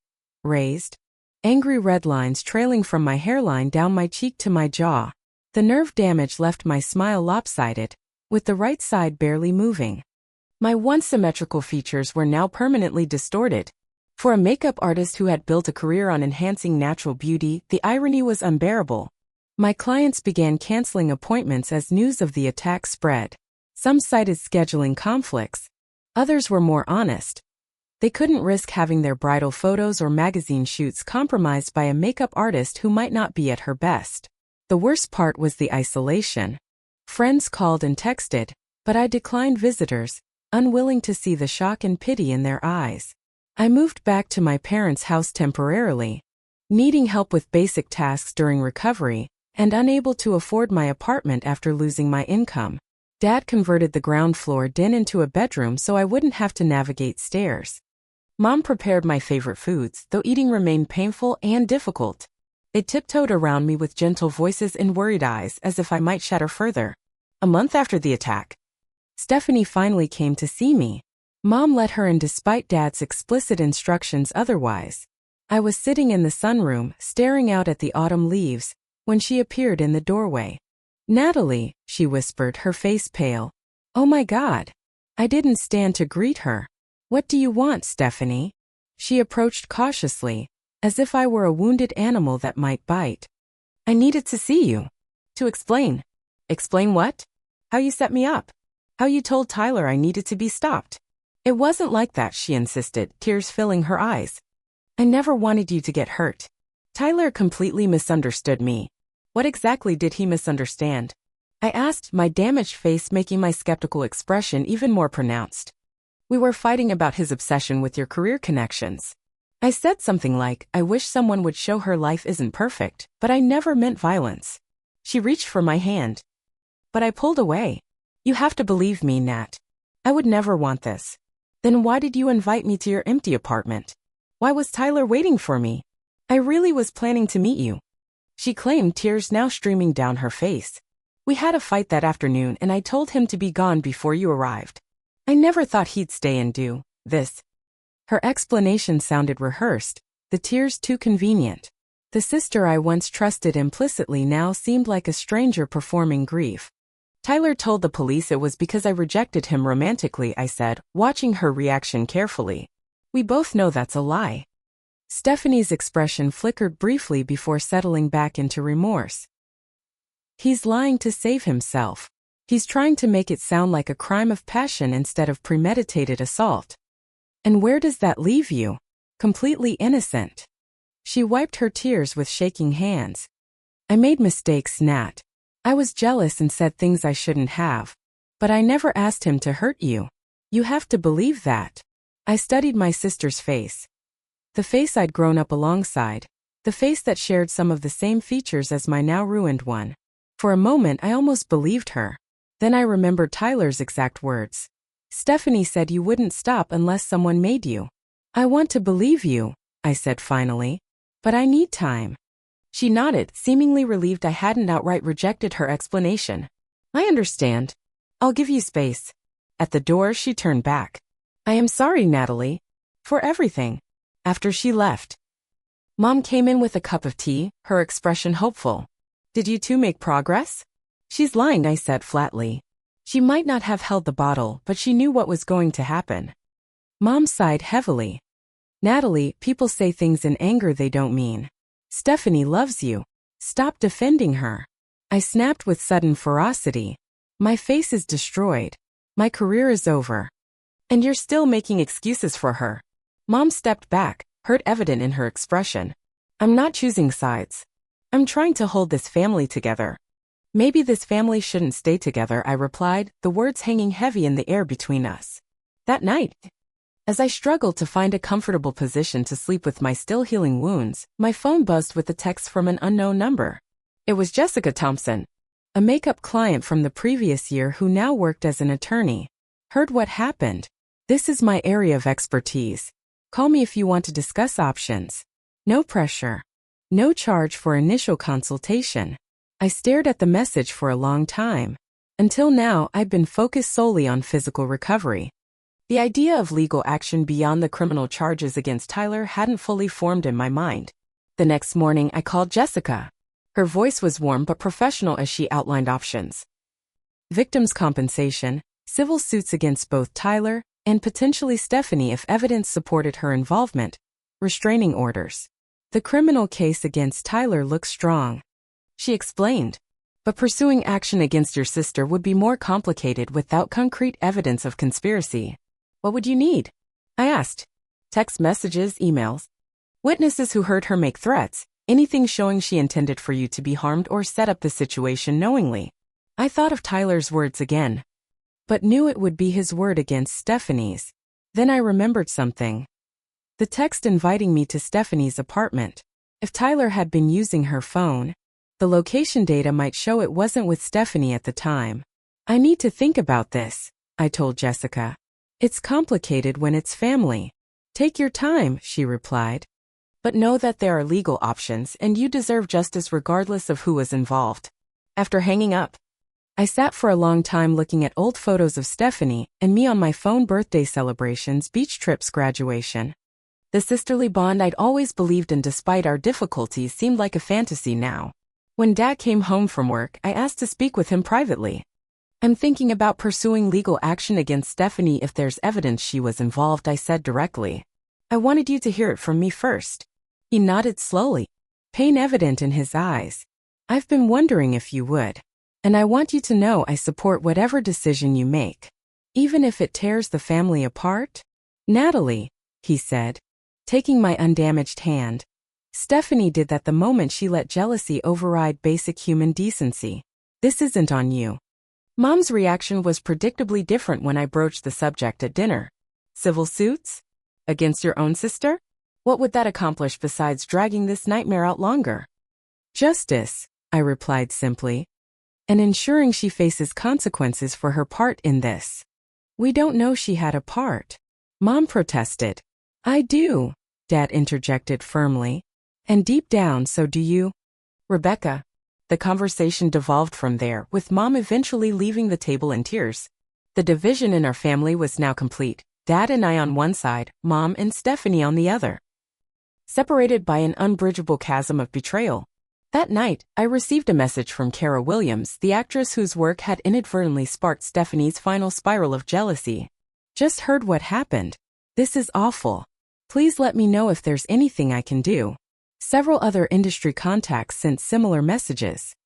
S1: Raised, angry red lines trailing from my hairline down my cheek to my jaw. The nerve damage left my smile lopsided, with the right side barely moving. My once symmetrical features were now permanently distorted. For a makeup artist who had built a career on enhancing natural beauty, the irony was unbearable. My clients began canceling appointments as news of the attack spread. Some cited scheduling conflicts. Others were more honest. They couldn't risk having their bridal photos or magazine shoots compromised by a makeup artist who might not be at her best. The worst part was the isolation. Friends called and texted, but I declined visitors, unwilling to see the shock and pity in their eyes. I moved back to my parents' house temporarily, needing help with basic tasks during recovery, and unable to afford my apartment after losing my income. Dad converted the ground floor den into a bedroom so I wouldn't have to navigate stairs. Mom prepared my favorite foods, though eating remained painful and difficult. They tiptoed around me with gentle voices and worried eyes as if I might shatter further. A month after the attack, Stephanie finally came to see me. Mom let her in despite Dad's explicit instructions otherwise. I was sitting in the sunroom, staring out at the autumn leaves, when she appeared in the doorway. Natalie, she whispered, her face pale. Oh my God. I didn't stand to greet her. What do you want, Stephanie? She approached cautiously, as if I were a wounded animal that might bite. I needed to see you. To explain. Explain what? How you set me up. How you told Tyler I needed to be stopped. It wasn't like that, she insisted, tears filling her eyes. I never wanted you to get hurt. Tyler completely misunderstood me. What exactly did he misunderstand? I asked, my damaged face making my skeptical expression even more pronounced. We were fighting about his obsession with your career connections. I said something like, I wish someone would show her life isn't perfect, but I never meant violence. She reached for my hand. But I pulled away. You have to believe me, Nat. I would never want this. Then why did you invite me to your empty apartment? Why was Tyler waiting for me? I really was planning to meet you. She claimed, tears now streaming down her face. We had a fight that afternoon and I told him to be gone before you arrived. I never thought he'd stay and do this. Her explanation sounded rehearsed, the tears too convenient. The sister I once trusted implicitly now seemed like a stranger performing grief. Tyler told the police it was because I rejected him romantically, I said, watching her reaction carefully. We both know that's a lie. Stephanie's expression flickered briefly before settling back into remorse. He's lying to save himself. He's trying to make it sound like a crime of passion instead of premeditated assault. And where does that leave you? Completely innocent. She wiped her tears with shaking hands. I made mistakes, Nat. I was jealous and said things I shouldn't have. But I never asked him to hurt you. You have to believe that. I studied my sister's face. The face I'd grown up alongside, The face that shared some of the same features as my now ruined one. For a moment I almost believed her. Then I remembered Tyler's exact words. Stephanie said you wouldn't stop unless someone made you. I want to believe you, I said finally. But I need time. She nodded, seemingly relieved I hadn't outright rejected her explanation. I understand. I'll give you space. At the door she turned back. I am sorry, Natalie. For everything. After she left. Mom came in with a cup of tea, her expression hopeful. Did you two make progress? She's lying, I said flatly. She might not have held the bottle, but she knew what was going to happen. Mom sighed heavily. Natalie, people say things in anger they don't mean. Stephanie loves you. Stop defending her. I snapped with sudden ferocity. My face is destroyed. My career is over. And you're still making excuses for her. Mom stepped back, hurt evident in her expression. I'm not choosing sides. I'm trying to hold this family together. Maybe this family shouldn't stay together, I replied, the words hanging heavy in the air between us. That night, as I struggled to find a comfortable position to sleep with my still healing wounds, my phone buzzed with a text from an unknown number. It was Jessica Thompson, a makeup client from the previous year who now worked as an attorney. Heard what happened. This is my area of expertise. Call me if you want to discuss options. No pressure. No charge for initial consultation. I stared at the message for a long time. Until now, I'd been focused solely on physical recovery. The idea of legal action beyond the criminal charges against Tyler hadn't fully formed in my mind. The next morning, I called Jessica. Her voice was warm but professional as she outlined options. Victims' compensation, civil suits against both Tyler and potentially Stephanie if evidence supported her involvement, restraining orders. The criminal case against Tyler looks strong. She explained. But pursuing action against your sister would be more complicated without concrete evidence of conspiracy. What would you need? I asked. Text messages, emails. Witnesses who heard her make threats, anything showing she intended for you to be harmed or set up the situation knowingly. I thought of Tyler's words again, but knew it would be his word against Stephanie's. Then I remembered something. The text inviting me to Stephanie's apartment. If Tyler had been using her phone, the location data might show it wasn't with Stephanie at the time. I need to think about this, I told Jessica. It's complicated when it's family. Take your time, she replied. But know that there are legal options and you deserve justice regardless of who was involved. After hanging up, I sat for a long time looking at old photos of Stephanie and me on my phone, birthday celebrations, beach trips, graduation. The sisterly bond I'd always believed in despite our difficulties seemed like a fantasy now. When Dad came home from work, I asked to speak with him privately. I'm thinking about pursuing legal action against Stephanie if there's evidence she was involved, I said directly. I wanted you to hear it from me first. He nodded slowly, pain evident in his eyes. I've been wondering if you would. And I want you to know I support whatever decision you make. Even if it tears the family apart? Natalie, he said, taking my undamaged hand. Stephanie did that the moment she let jealousy override basic human decency. This isn't on you. Mom's reaction was predictably different when I broached the subject at dinner. Civil suits? Against your own sister? What would that accomplish besides dragging this nightmare out longer? Justice, I replied simply, and ensuring she faces consequences for her part in this. We don't know she had a part. Mom protested. I do, Dad interjected firmly. And deep down, so do you. Rebecca. The conversation devolved from there, with Mom eventually leaving the table in tears. The division in our family was now complete. Dad and I on one side, Mom and Stephanie on the other. Separated by an unbridgeable chasm of betrayal. That night, I received a message from Kara Williams, the actress whose work had inadvertently sparked Stephanie's final spiral of jealousy. Just heard what happened. This is awful. Please let me know if there's anything I can do. Several other industry contacts sent similar messages.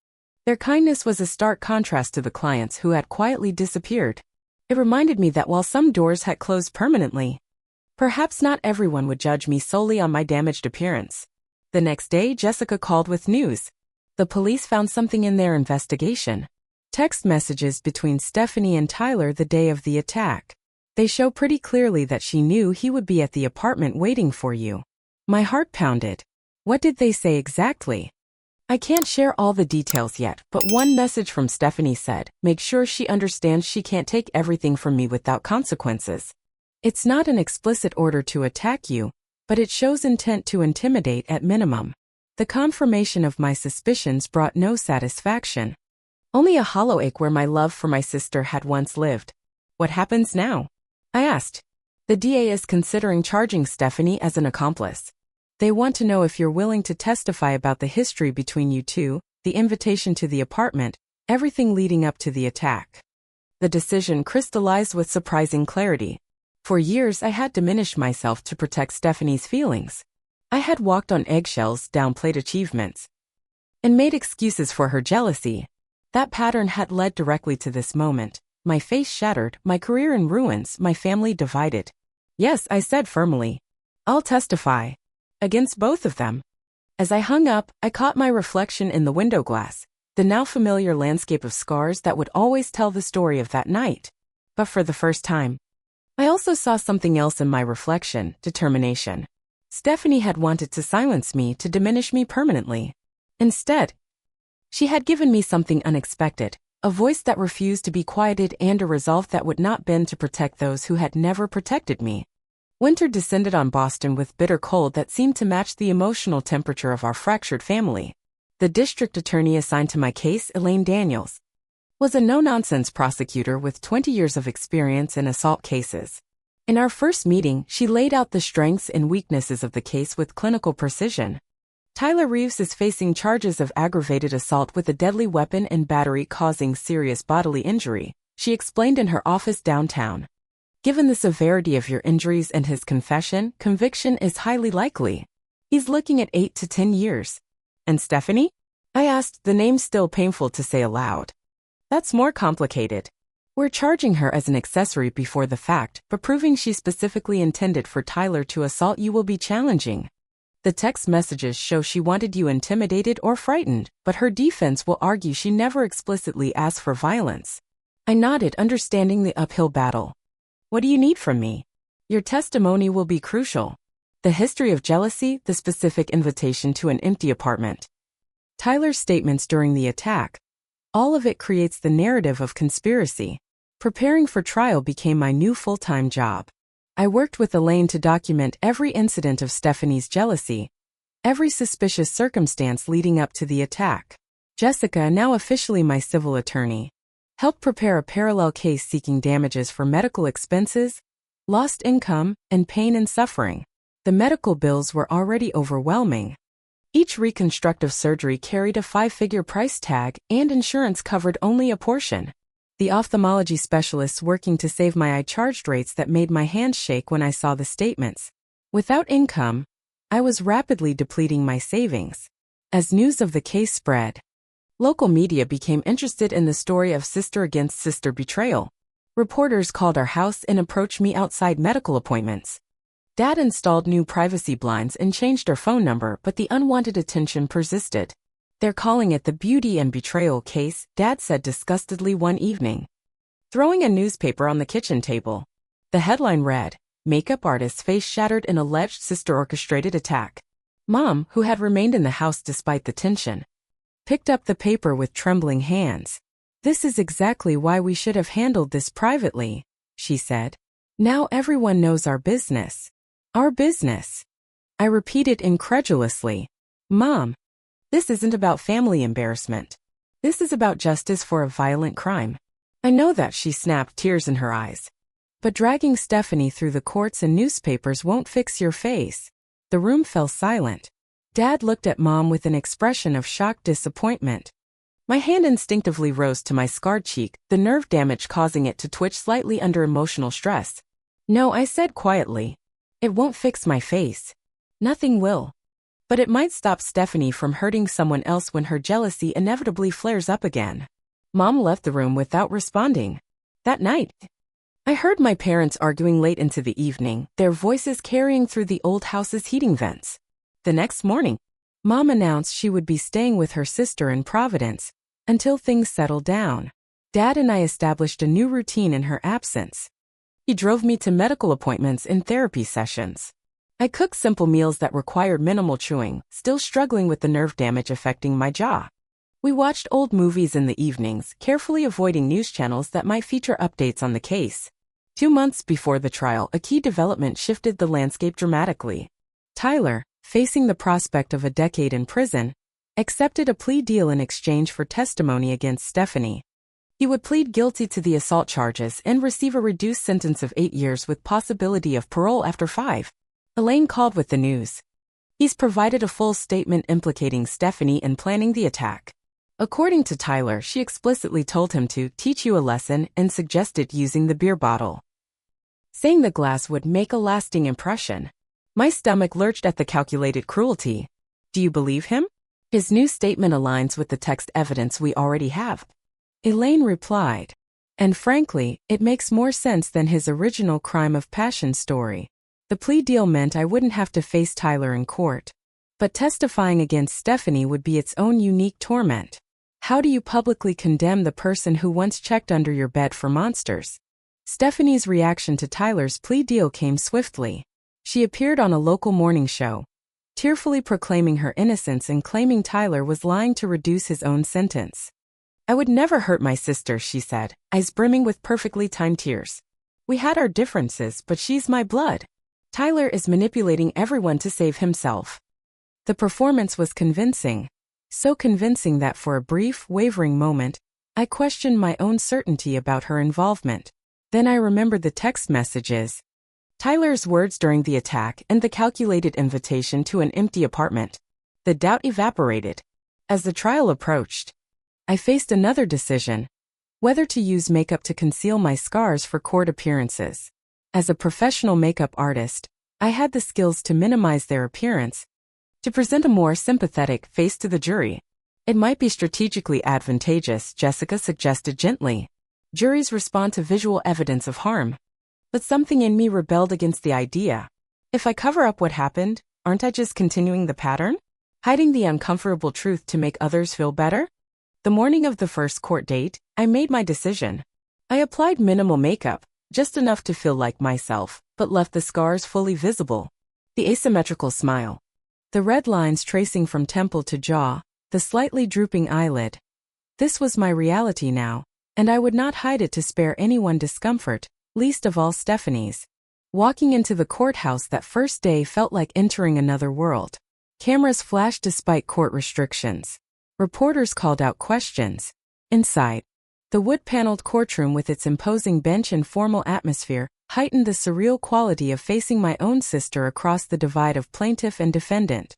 S1: Their kindness was a stark contrast to the clients who had quietly disappeared. It reminded me that while some doors had closed permanently, perhaps not everyone would judge me solely on my damaged appearance. The next day, Jessica called with news. The police found something in their investigation. Text messages between Stephanie and Tyler the day of the attack. They show pretty clearly that she knew he would be at the apartment waiting for you. My heart pounded. What did they say exactly? I can't share all the details yet, but one message from Stephanie said, make sure she understands she can't take everything from me without consequences. It's not an explicit order to attack you, but it shows intent to intimidate at minimum. The confirmation of my suspicions brought no satisfaction. Only a hollow ache where my love for my sister had once lived. What happens now? I asked. The DA is considering charging Stephanie as an accomplice. They want to know if you're willing to testify about the history between you two, the invitation to the apartment, everything leading up to the attack. The decision crystallized with surprising clarity. For years I had diminished myself to protect Stephanie's feelings. I had walked on eggshells, downplayed achievements, and made excuses for her jealousy. That pattern had led directly to this moment. My face shattered, my career in ruins, my family divided. Yes, I said firmly. I'll testify. Against both of them. As I hung up, I caught my reflection in the window glass, the now familiar landscape of scars that would always tell the story of that night. But for the first time, I also saw something else in my reflection: determination. Stephanie had wanted to silence me, to diminish me permanently. Instead, she had given me something unexpected, a voice that refused to be quieted and a resolve that would not bend to protect those who had never protected me. Winter descended on Boston with bitter cold that seemed to match the emotional temperature of our fractured family. The district attorney assigned to my case, Elaine Daniels, was a no-nonsense prosecutor with 20 years of experience in assault cases. In our first meeting, she laid out the strengths and weaknesses of the case with clinical precision. Tyler Reeves is facing charges of aggravated assault with a deadly weapon and battery causing serious bodily injury, she explained in her office downtown. Given the severity of your injuries and his confession, conviction is highly likely. He's looking at 8 to 10 years. And Stephanie? I asked, the name still painful to say aloud. That's more complicated. We're charging her as an accessory before the fact, but proving she specifically intended for Tyler to assault you will be challenging. The text messages show she wanted you intimidated or frightened, but her defense will argue she never explicitly asked for violence. I nodded, understanding the uphill battle. What do you need from me? Your testimony will be crucial. The history of jealousy, the specific invitation to an empty apartment. Tyler's statements during the attack. All of it creates the narrative of conspiracy. Preparing for trial became my new full-time job. I worked with Elaine to document every incident of Stephanie's jealousy, every suspicious circumstance leading up to the attack. Jessica, now officially my civil attorney, helped prepare a parallel case seeking damages for medical expenses, lost income, and pain and suffering. The medical bills were already overwhelming. Each reconstructive surgery carried a 5-figure price tag, and insurance covered only a portion. The ophthalmology specialists working to save my eye charged rates that made my hands shake when I saw the statements. Without income, I was rapidly depleting my savings. As news of the case spread, local media became interested in the story of sister against sister betrayal. Reporters called our house and approached me outside medical appointments. Dad installed new privacy blinds and changed our phone number, but the unwanted attention persisted. They're calling it the beauty and betrayal case, Dad said disgustedly one evening, throwing a newspaper on the kitchen table. The headline read, "Makeup artist's face shattered in alleged sister-orchestrated attack." Mom, who had remained in the house despite the tension, picked up the paper with trembling hands. "This is exactly why we should have handled this privately," she said. "Now everyone knows our business." Our business. I repeated incredulously. "Mom, this isn't about family embarrassment. This is about justice for a violent crime." "I know that," she snapped, tears in her eyes. "But dragging Stephanie through the courts and newspapers won't fix your face." The room fell silent. Dad looked at Mom with an expression of shocked disappointment. My hand instinctively rose to my scarred cheek, the nerve damage causing it to twitch slightly under emotional stress. "No," I said quietly. "It won't fix my face. Nothing will. But it might stop Stephanie from hurting someone else when her jealousy inevitably flares up again." Mom left the room without responding. That night, I heard my parents arguing late into the evening, their voices carrying through the old house's heating vents. The next morning, Mom announced she would be staying with her sister in Providence until things settled down. Dad and I established a new routine in her absence. He drove me to medical appointments and therapy sessions. I cooked simple meals that required minimal chewing, still struggling with the nerve damage affecting my jaw. We watched old movies in the evenings, carefully avoiding news channels that might feature updates on the case. 2 months before the trial, a key development shifted the landscape dramatically. Tyler, facing the prospect of a decade in prison, accepted a plea deal in exchange for testimony against Stephanie. He would plead guilty to the assault charges and receive a reduced sentence of 8 years with possibility of parole after 5. Elaine called with the news. He's provided a full statement implicating Stephanie in planning the attack. According to Tyler, she explicitly told him to teach you a lesson and suggested using the beer bottle, saying the glass would make a lasting impression. My stomach lurched at the calculated cruelty. Do you believe him? His new statement aligns with the text evidence we already have. Elaine replied. And frankly, it makes more sense than his original crime of passion story. The plea deal meant I wouldn't have to face Tyler in court. But testifying against Stephanie would be its own unique torment. How do you publicly condemn the person who once checked under your bed for monsters? Stephanie's reaction to Tyler's plea deal came swiftly. She appeared on a local morning show, tearfully proclaiming her innocence and claiming Tyler was lying to reduce his own sentence. I would never hurt my sister, she said, eyes brimming with perfectly timed tears. We had our differences, but she's my blood. Tyler is manipulating everyone to save himself. The performance was convincing. So convincing that for a brief, wavering moment, I questioned my own certainty about her involvement. Then I remembered the text messages, Tyler's words during the attack, and the calculated invitation to an empty apartment. The doubt evaporated. As the trial approached, I faced another decision: whether to use makeup to conceal my scars for court appearances. As a professional makeup artist, I had the skills to minimize their appearance, to present a more sympathetic face to the jury. It might be strategically advantageous, Jessica suggested gently. Juries respond to visual evidence of harm. But something in me rebelled against the idea. If I cover up what happened, aren't I just continuing the pattern? Hiding the uncomfortable truth to make others feel better? The morning of the first court date, I made my decision. I applied minimal makeup, just enough to feel like myself, but left the scars fully visible. The asymmetrical smile, the red lines tracing from temple to jaw, the slightly drooping eyelid. This was my reality now, and I would not hide it to spare anyone discomfort, least of all Stephanie's. Walking into the courthouse that first day felt like entering another world. Cameras flashed despite court restrictions. Reporters called out questions. Inside, the wood-paneled courtroom with its imposing bench and formal atmosphere heightened the surreal quality of facing my own sister across the divide of plaintiff and defendant.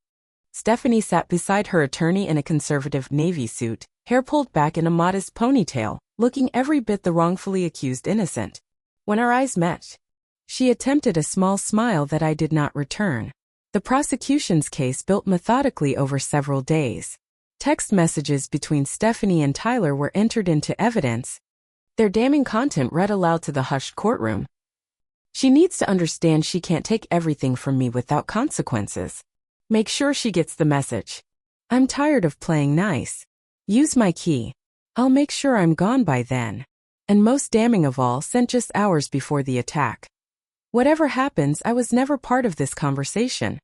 S1: Stephanie sat beside her attorney in a conservative navy suit, hair pulled back in a modest ponytail, looking every bit the wrongfully accused innocent. When our eyes met, she attempted a small smile that I did not return. The prosecution's case built methodically over several days. Text messages between Stephanie and Tyler were entered into evidence, their damning content read aloud to the hushed courtroom. She needs to understand she can't take everything from me without consequences. Make sure she gets the message. I'm tired of playing nice. Use my key. I'll make sure I'm gone by then. And most damning of all, sent just hours before the attack. Whatever happens, I was never part of this conversation.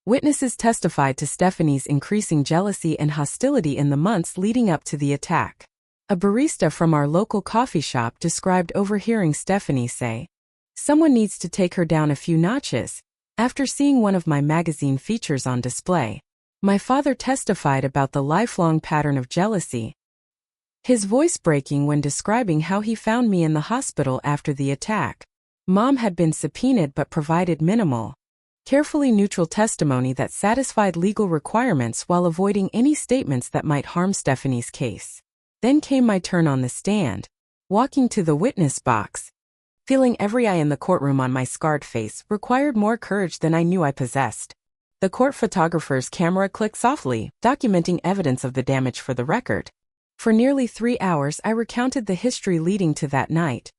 S1: Witnesses testified to Stephanie's increasing jealousy and hostility in the months leading up to the attack. A barista from our local coffee shop described overhearing Stephanie say, "Someone needs to take her down a few notches," after seeing one of my magazine features on display. My father testified about the lifelong pattern of jealousy, his voice breaking when describing how he found me in the hospital after the attack. Mom had been subpoenaed but provided minimal, carefully neutral testimony that satisfied legal requirements while avoiding any statements that might harm Stephanie's case. Then came my turn on the stand, walking to the witness box. Feeling every eye in the courtroom on my scarred face required more courage than I knew I possessed. The court photographer's camera clicked softly, documenting evidence of the damage for the record. For nearly 3 hours I recounted the history leading to that night.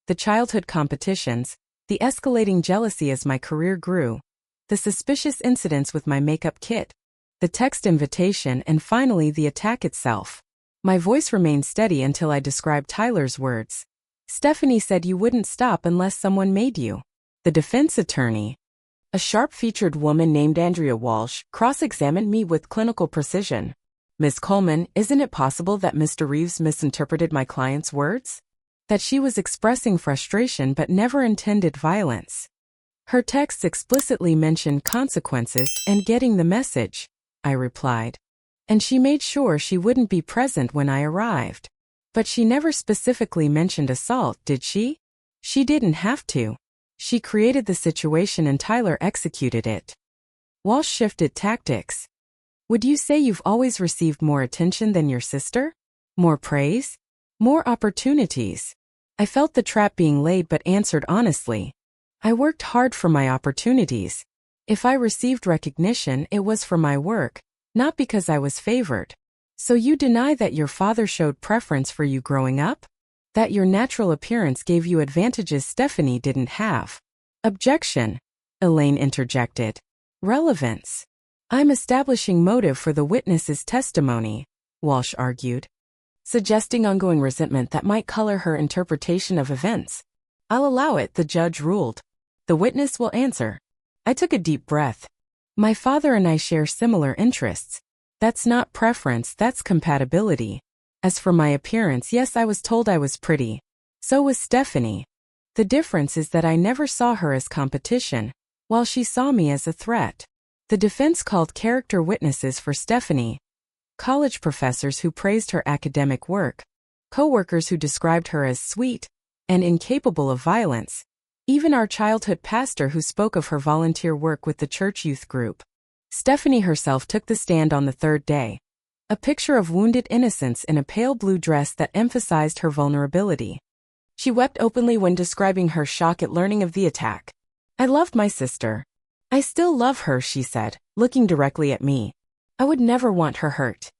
S1: The childhood competitions, the escalating jealousy as my career grew, the suspicious incidents with my makeup kit, the text invitation, and finally the attack itself. My voice remained steady until I described Tyler's words. Stephanie said you wouldn't stop unless someone made you. The defense attorney, A sharp-featured woman named Andrea Walsh cross-examined me with clinical precision. Miss Coleman, isn't it possible that Mr. Reeves misinterpreted my client's words? That she was expressing frustration but never intended violence. Her texts explicitly mentioned consequences and getting the message, I replied. And she made sure she wouldn't be present when I arrived. But she never specifically mentioned assault, did she? She didn't have to. She created the situation and Tyler executed it. Walsh shifted tactics. Would you say you've always received more attention than your sister? More praise? More opportunities? I felt the trap being laid but answered honestly. I worked hard for my opportunities. If I received recognition, it was for my work, not because I was favored. So you deny that your father showed preference for you growing up? That your natural appearance gave you advantages Stephanie didn't have? Objection, Elaine interjected. Relevance. I'm establishing motive for the witness's testimony, Walsh argued, suggesting ongoing resentment that might color her interpretation of events. I'll allow it, the judge ruled. The witness will answer. I took a deep breath. My father and I share similar interests. That's not preference, that's compatibility. As for my appearance, yes, I was told I was pretty. So was Stephanie. The difference is that I never saw her as competition, while she saw me as a threat. The defense called character witnesses for Stephanie. College professors who praised her academic work. Co-workers who described her as sweet and incapable of violence. Even our childhood pastor who spoke of her volunteer work with the church youth group. Stephanie herself took the stand on the third day. A picture of wounded innocence in a pale blue dress that emphasized her vulnerability. She wept openly when describing her shock at learning of the attack. I loved my sister. I still love her, she said, looking directly at me. I would never want her hurt.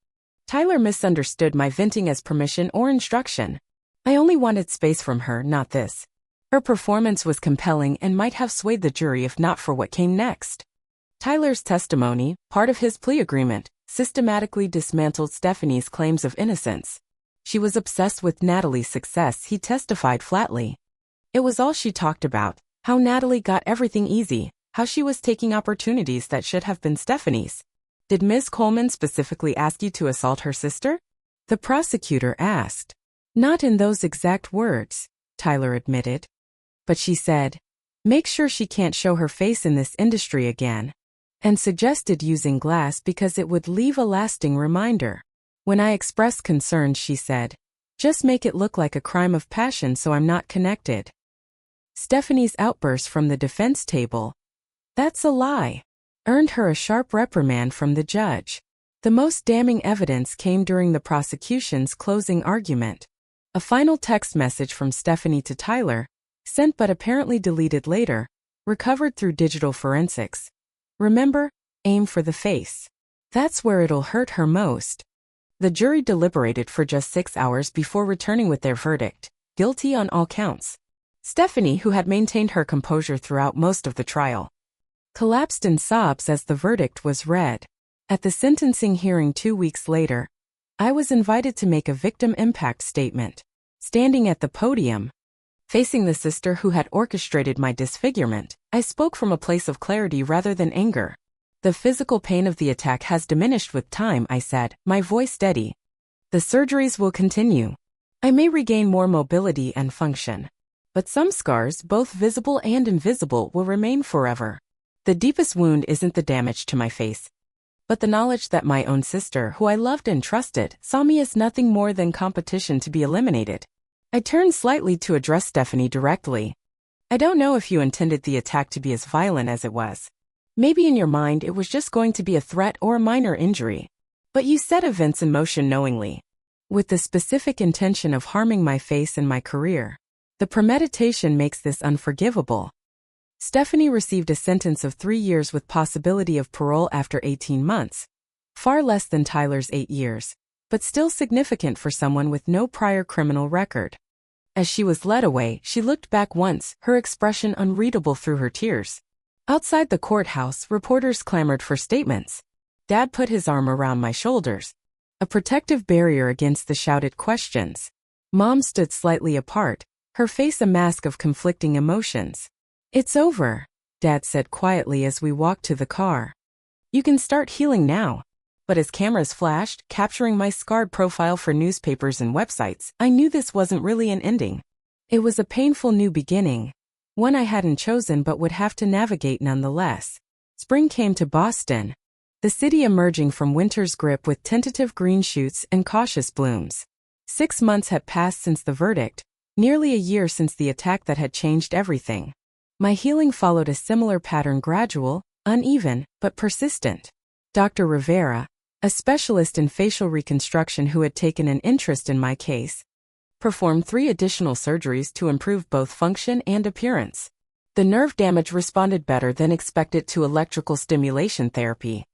S1: Tyler misunderstood my venting as permission or instruction. I only wanted space from her, not this. Her performance was compelling and might have swayed the jury if not for what came next. Tyler's testimony, part of his plea agreement, systematically dismantled Stephanie's claims of innocence. She was obsessed with Natalie's success, he testified flatly. It was all she talked about, how Natalie got everything easy, how she was taking opportunities that should have been Stephanie's. Did Ms. Coleman specifically ask you to assault her sister? The prosecutor asked. Not in those exact words, Tyler admitted. But she said, make sure she can't show her face in this industry again. And suggested using glass because it would leave a lasting reminder. When I expressed concern, she said, just make it look like a crime of passion so I'm not connected. Stephanie's outburst from the defense table, that's a lie, earned her a sharp reprimand from the judge. The most damning evidence came during the prosecution's closing argument. A final text message from Stephanie to Tyler, sent but apparently deleted later, recovered through digital forensics. Remember, aim for the face. That's where it'll hurt her most. The jury deliberated for just 6 hours before returning with their verdict, guilty on all counts. Stephanie, who had maintained her composure throughout most of the trial, collapsed in sobs as the verdict was read. At the sentencing hearing 2 weeks later, I was invited to make a victim impact statement. Standing at the podium, facing the sister who had orchestrated my disfigurement, I spoke from a place of clarity rather than anger. The physical pain of the attack has diminished with time, I said, my voice steady. The surgeries will continue. I may regain more mobility and function. But some scars, both visible and invisible, will remain forever. The deepest wound isn't the damage to my face, but the knowledge that my own sister, who I loved and trusted, saw me as nothing more than competition to be eliminated. I turned slightly to address Stephanie directly. I don't know if you intended the attack to be as violent as it was. Maybe in your mind it was just going to be a threat or a minor injury. But you set events in motion knowingly, with the specific intention of harming my face and my career. The premeditation makes this unforgivable. Stephanie received a sentence of 3 years with possibility of parole after 18 months. Far less than Tyler's 8 years, but still significant for someone with no prior criminal record. As she was led away, she looked back once, her expression unreadable through her tears. Outside the courthouse, reporters clamored for statements. Dad put his arm around my shoulders, a protective barrier against the shouted questions. Mom stood slightly apart, her face a mask of conflicting emotions. It's over, Dad said quietly as we walked to the car. You can start healing now. But as cameras flashed, capturing my scarred profile for newspapers and websites, I knew this wasn't really an ending. It was a painful new beginning. One I hadn't chosen but would have to navigate nonetheless. Spring came to Boston, the city emerging from winter's grip with tentative green shoots and cautious blooms. 6 months had passed since the verdict, nearly a year since the attack that had changed everything. My healing followed a similar pattern, gradual, uneven, but persistent. Dr. Rivera, a specialist in facial reconstruction who had taken an interest in my case, performed 3 additional surgeries to improve both function and appearance. The nerve damage responded better than expected to electrical stimulation therapy,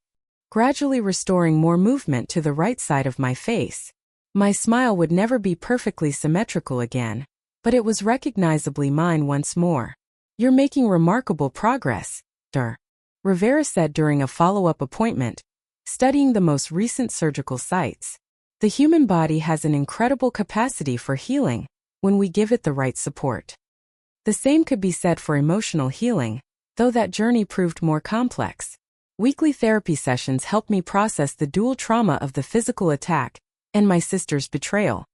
S1: gradually restoring more movement to the right side of my face. My smile would never be perfectly symmetrical again, but it was recognizably mine once more. You're making remarkable progress, Dr. Rivera said during a follow-up appointment, studying the most recent surgical sites. The human body has an incredible capacity for healing when we give it the right support. The same could be said for emotional healing, though that journey proved more complex. Weekly therapy sessions helped me process the dual trauma of the physical attack and my sister's betrayal.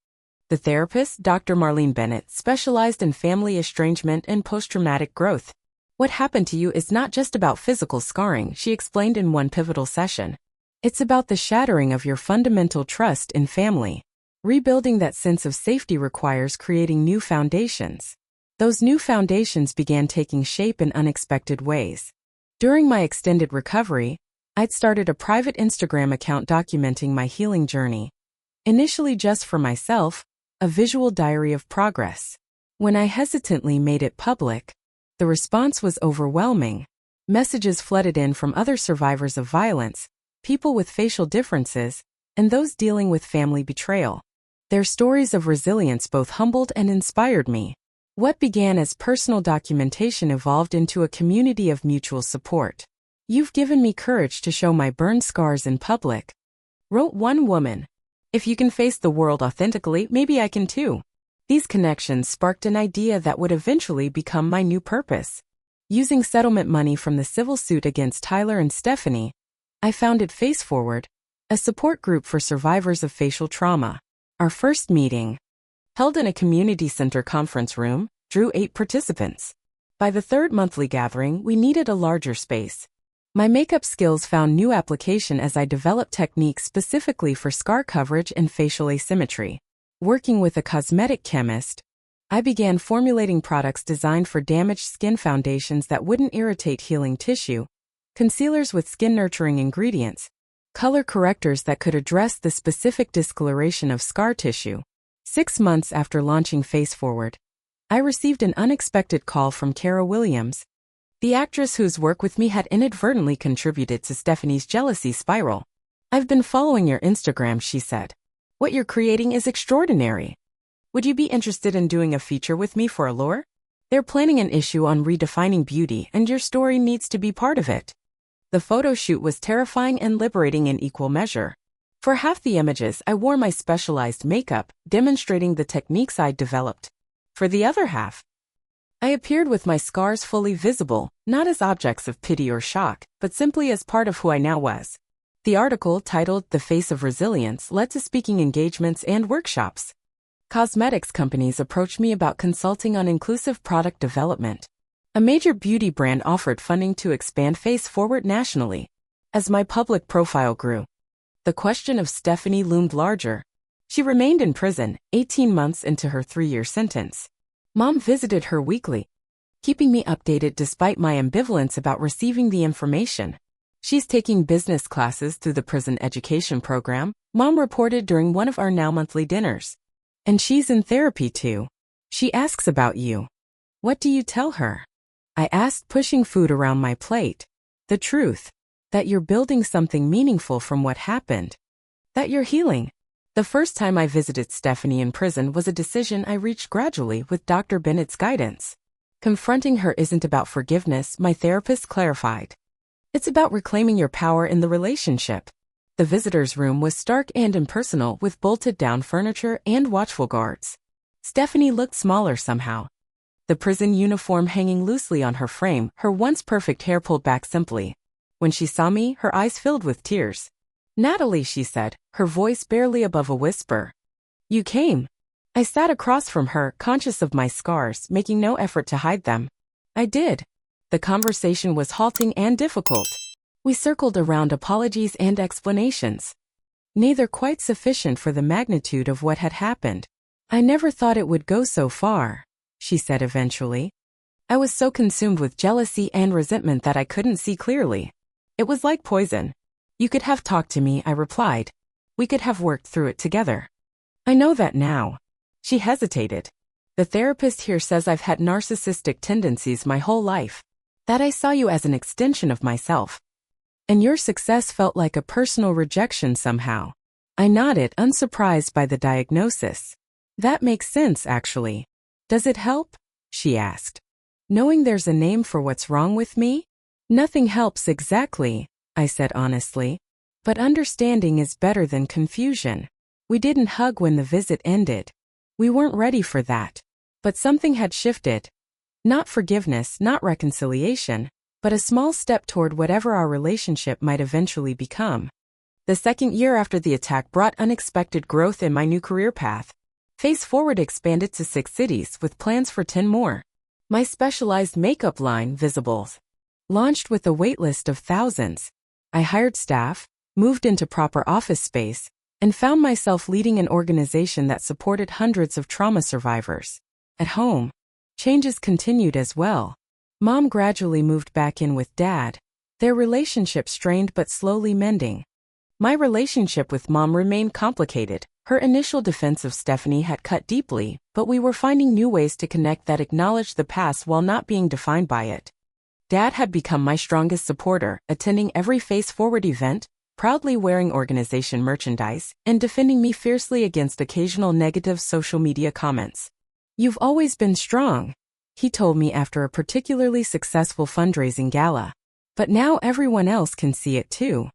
S1: The therapist, Dr. Marlene Bennett, specialized in family estrangement and post-traumatic growth. What happened to you is not just about physical scarring, she explained in one pivotal session. It's about the shattering of your fundamental trust in family. Rebuilding that sense of safety requires creating new foundations. Those new foundations began taking shape in unexpected ways. During my extended recovery, I'd started a private Instagram account documenting my healing journey. Initially just for myself, a visual diary of progress. When I hesitantly made it public, the response was overwhelming. Messages flooded in from other survivors of violence, people with facial differences, and those dealing with family betrayal. Their stories of resilience both humbled and inspired me. What began as personal documentation evolved into a community of mutual support. You've given me courage to show my burned scars in public, wrote one woman. If you can face the world authentically, maybe I can too. These connections sparked an idea that would eventually become my new purpose. Using settlement money from the civil suit against Tyler and Stephanie, I founded Face Forward, a support group for survivors of facial trauma. Our first meeting, held in a community center conference room, drew 8 participants. By the 3rd monthly gathering, we needed a larger space. My makeup skills found new application as I developed techniques specifically for scar coverage and facial asymmetry. Working with a cosmetic chemist, I began formulating products designed for damaged skin, foundations that wouldn't irritate healing tissue, concealers with skin-nurturing ingredients, color correctors that could address the specific discoloration of scar tissue. 6 months after launching Face Forward, I received an unexpected call from Cara Williams, the actress whose work with me had inadvertently contributed to Stephanie's jealousy spiral. I've been following your Instagram, she said. What you're creating is extraordinary. Would you be interested in doing a feature with me for Allure? They're planning an issue on redefining beauty, and your story needs to be part of it. The photo shoot was terrifying and liberating in equal measure. For half the images, I wore my specialized makeup, demonstrating the techniques I'd developed. For the other half, I appeared with my scars fully visible, not as objects of pity or shock, but simply as part of who I now was. The article, titled The Face of Resilience, led to speaking engagements and workshops. Cosmetics companies approached me about consulting on inclusive product development. A major beauty brand offered funding to expand Face Forward nationally. As my public profile grew, the question of Stephanie loomed larger. She remained in prison, 18 months into her 3-year sentence. Mom visited her weekly, keeping me updated despite my ambivalence about receiving the information. She's taking business classes through the prison education program, Mom reported during one of our now monthly dinners. And she's in therapy too. She asks about you. What do you tell her? I asked, pushing food around my plate. The truth. That you're building something meaningful from what happened. That you're healing. The first time I visited Stephanie in prison was a decision I reached gradually with Dr. Bennett's guidance. Confronting her isn't about forgiveness, my therapist clarified. It's about reclaiming your power in the relationship. The visitor's room was stark and impersonal, with bolted-down furniture and watchful guards. Stephanie looked smaller somehow. the prison uniform hanging loosely on her frame, her once perfect hair pulled back simply. When she saw me, her eyes filled with tears. "Natalie," she said, her voice barely above a whisper. "You came." I sat across from her, conscious of my scars, making no effort to hide them. "I did." The conversation was halting and difficult. We circled around apologies and explanations, neither quite sufficient for the magnitude of what had happened. "I never thought it would go so far," she said eventually. "I was so consumed with jealousy and resentment that I couldn't see clearly. It was like poison. You could have talked to me," I replied. "We could have worked through it together." "I know that now." She hesitated. "The therapist here says I've had narcissistic tendencies my whole life. That I saw you as an extension of myself. And your success felt like a personal rejection somehow." I nodded, unsurprised by the diagnosis. "That makes sense, actually. Does it help?" she asked. "Knowing there's a name for what's wrong with me?" "Nothing helps exactly," I said honestly. "But understanding is better than confusion." We didn't hug when the visit ended. We weren't ready for that. But something had shifted. Not forgiveness, not reconciliation, but a small step toward whatever our relationship might eventually become. The second year after the attack brought unexpected growth in my new career path. Face Forward expanded to 6 cities with plans for 10 more. My specialized makeup line, Visibles, launched with a waitlist of thousands. I hired staff, moved into proper office space, and found myself leading an organization that supported hundreds of trauma survivors. At home, changes continued as well. Mom gradually moved back in with Dad, their relationship strained but slowly mending. My relationship with Mom remained complicated. Her initial defense of Stephanie had cut deeply, but we were finding new ways to connect that acknowledged the past while not being defined by it. Dad had become my strongest supporter, attending every Face Forward event, proudly wearing organization merchandise, and defending me fiercely against occasional negative social media comments. "You've always been strong," he told me after a particularly successful fundraising gala. "But now everyone else can see it too."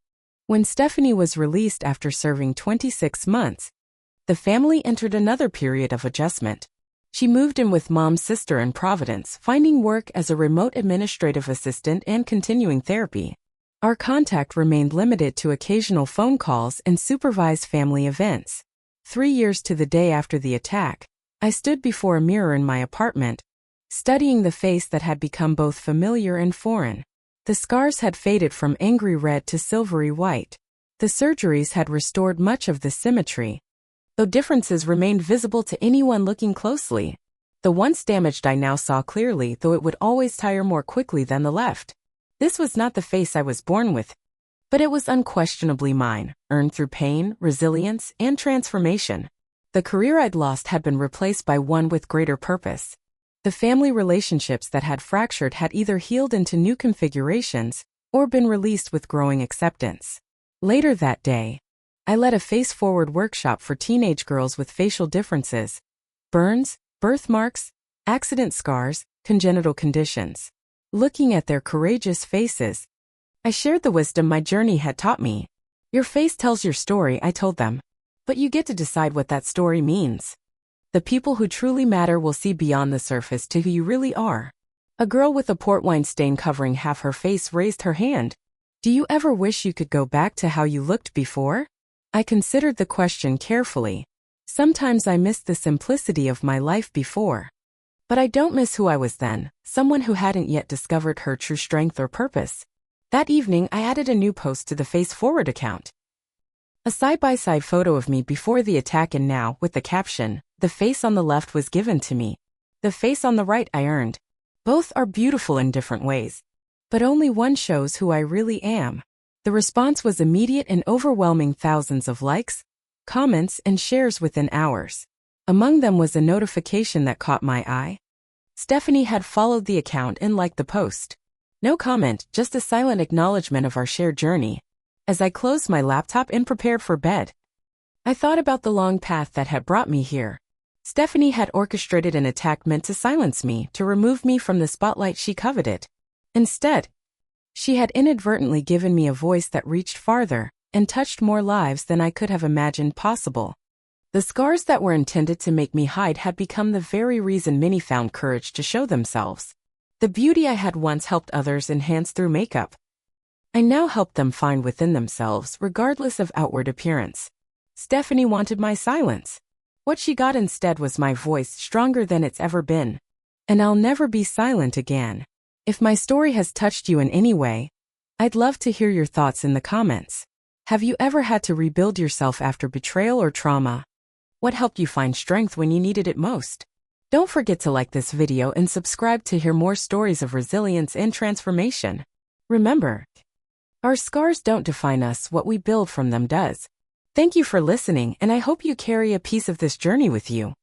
S1: When Stephanie was released after serving 26 months, the family entered another period of adjustment. She moved in with Mom's sister in Providence, finding work as a remote administrative assistant and continuing therapy. Our contact remained limited to occasional phone calls and supervised family events. 3 years to the day after the attack, I stood before a mirror in my apartment, studying the face that had become both familiar and foreign. The scars had faded from angry red to silvery white. The surgeries had restored much of the symmetry, though differences remained visible to anyone looking closely. The once damaged I now saw clearly, though it would always tire more quickly than the left. This was not the face I was born with, but it was unquestionably mine, earned through pain, resilience, and transformation. The career I'd lost had been replaced by one with greater purpose. The family relationships that had fractured had either healed into new configurations or been released with growing acceptance. Later that day, I led a Face Forward workshop for teenage girls with facial differences, burns, birthmarks, accident scars, congenital conditions. Looking at their courageous faces, I shared the wisdom my journey had taught me. "Your face tells your story," I told them. "But you get to decide what that story means. The people who truly matter will see beyond the surface to who you really are." A girl with a port wine stain covering half her face raised her hand. "Do you ever wish you could go back to how you looked before?" I considered the question carefully. Sometimes I miss the simplicity of my life before. But I don't miss who I was then, someone who hadn't yet discovered her true strength or purpose. That evening, I added a new post to the Face Forward account. A side-by-side photo of me before the attack and now, with the caption, "The face on the left was given to me. The face on the right I earned. Both are beautiful in different ways. But only one shows who I really am." The response was immediate and overwhelming, thousands of likes, comments, and shares within hours. Among them was a notification that caught my eye. Stephanie had followed the account and liked the post. No comment, just a silent acknowledgement of our shared journey. As I closed my laptop and prepared for bed, I thought about the long path that had brought me here. Stephanie had orchestrated an attack meant to silence me, to remove me from the spotlight she coveted. Instead, she had inadvertently given me a voice that reached farther and touched more lives than I could have imagined possible. The scars that were intended to make me hide had become the very reason many found courage to show themselves. The beauty I had once helped others enhance through makeup, I now help them find within themselves, regardless of outward appearance. Stephanie wanted my silence. What she got instead was my voice, stronger than it's ever been. And I'll never be silent again. If my story has touched you in any way, I'd love to hear your thoughts in the comments. Have you ever had to rebuild yourself after betrayal or trauma? What helped you find strength when you needed it most? Don't forget to like this video and subscribe to hear more stories of resilience and transformation. Remember, our scars don't define us, what we build from them does. Thank you for listening, and I hope you carry a piece of this journey with you.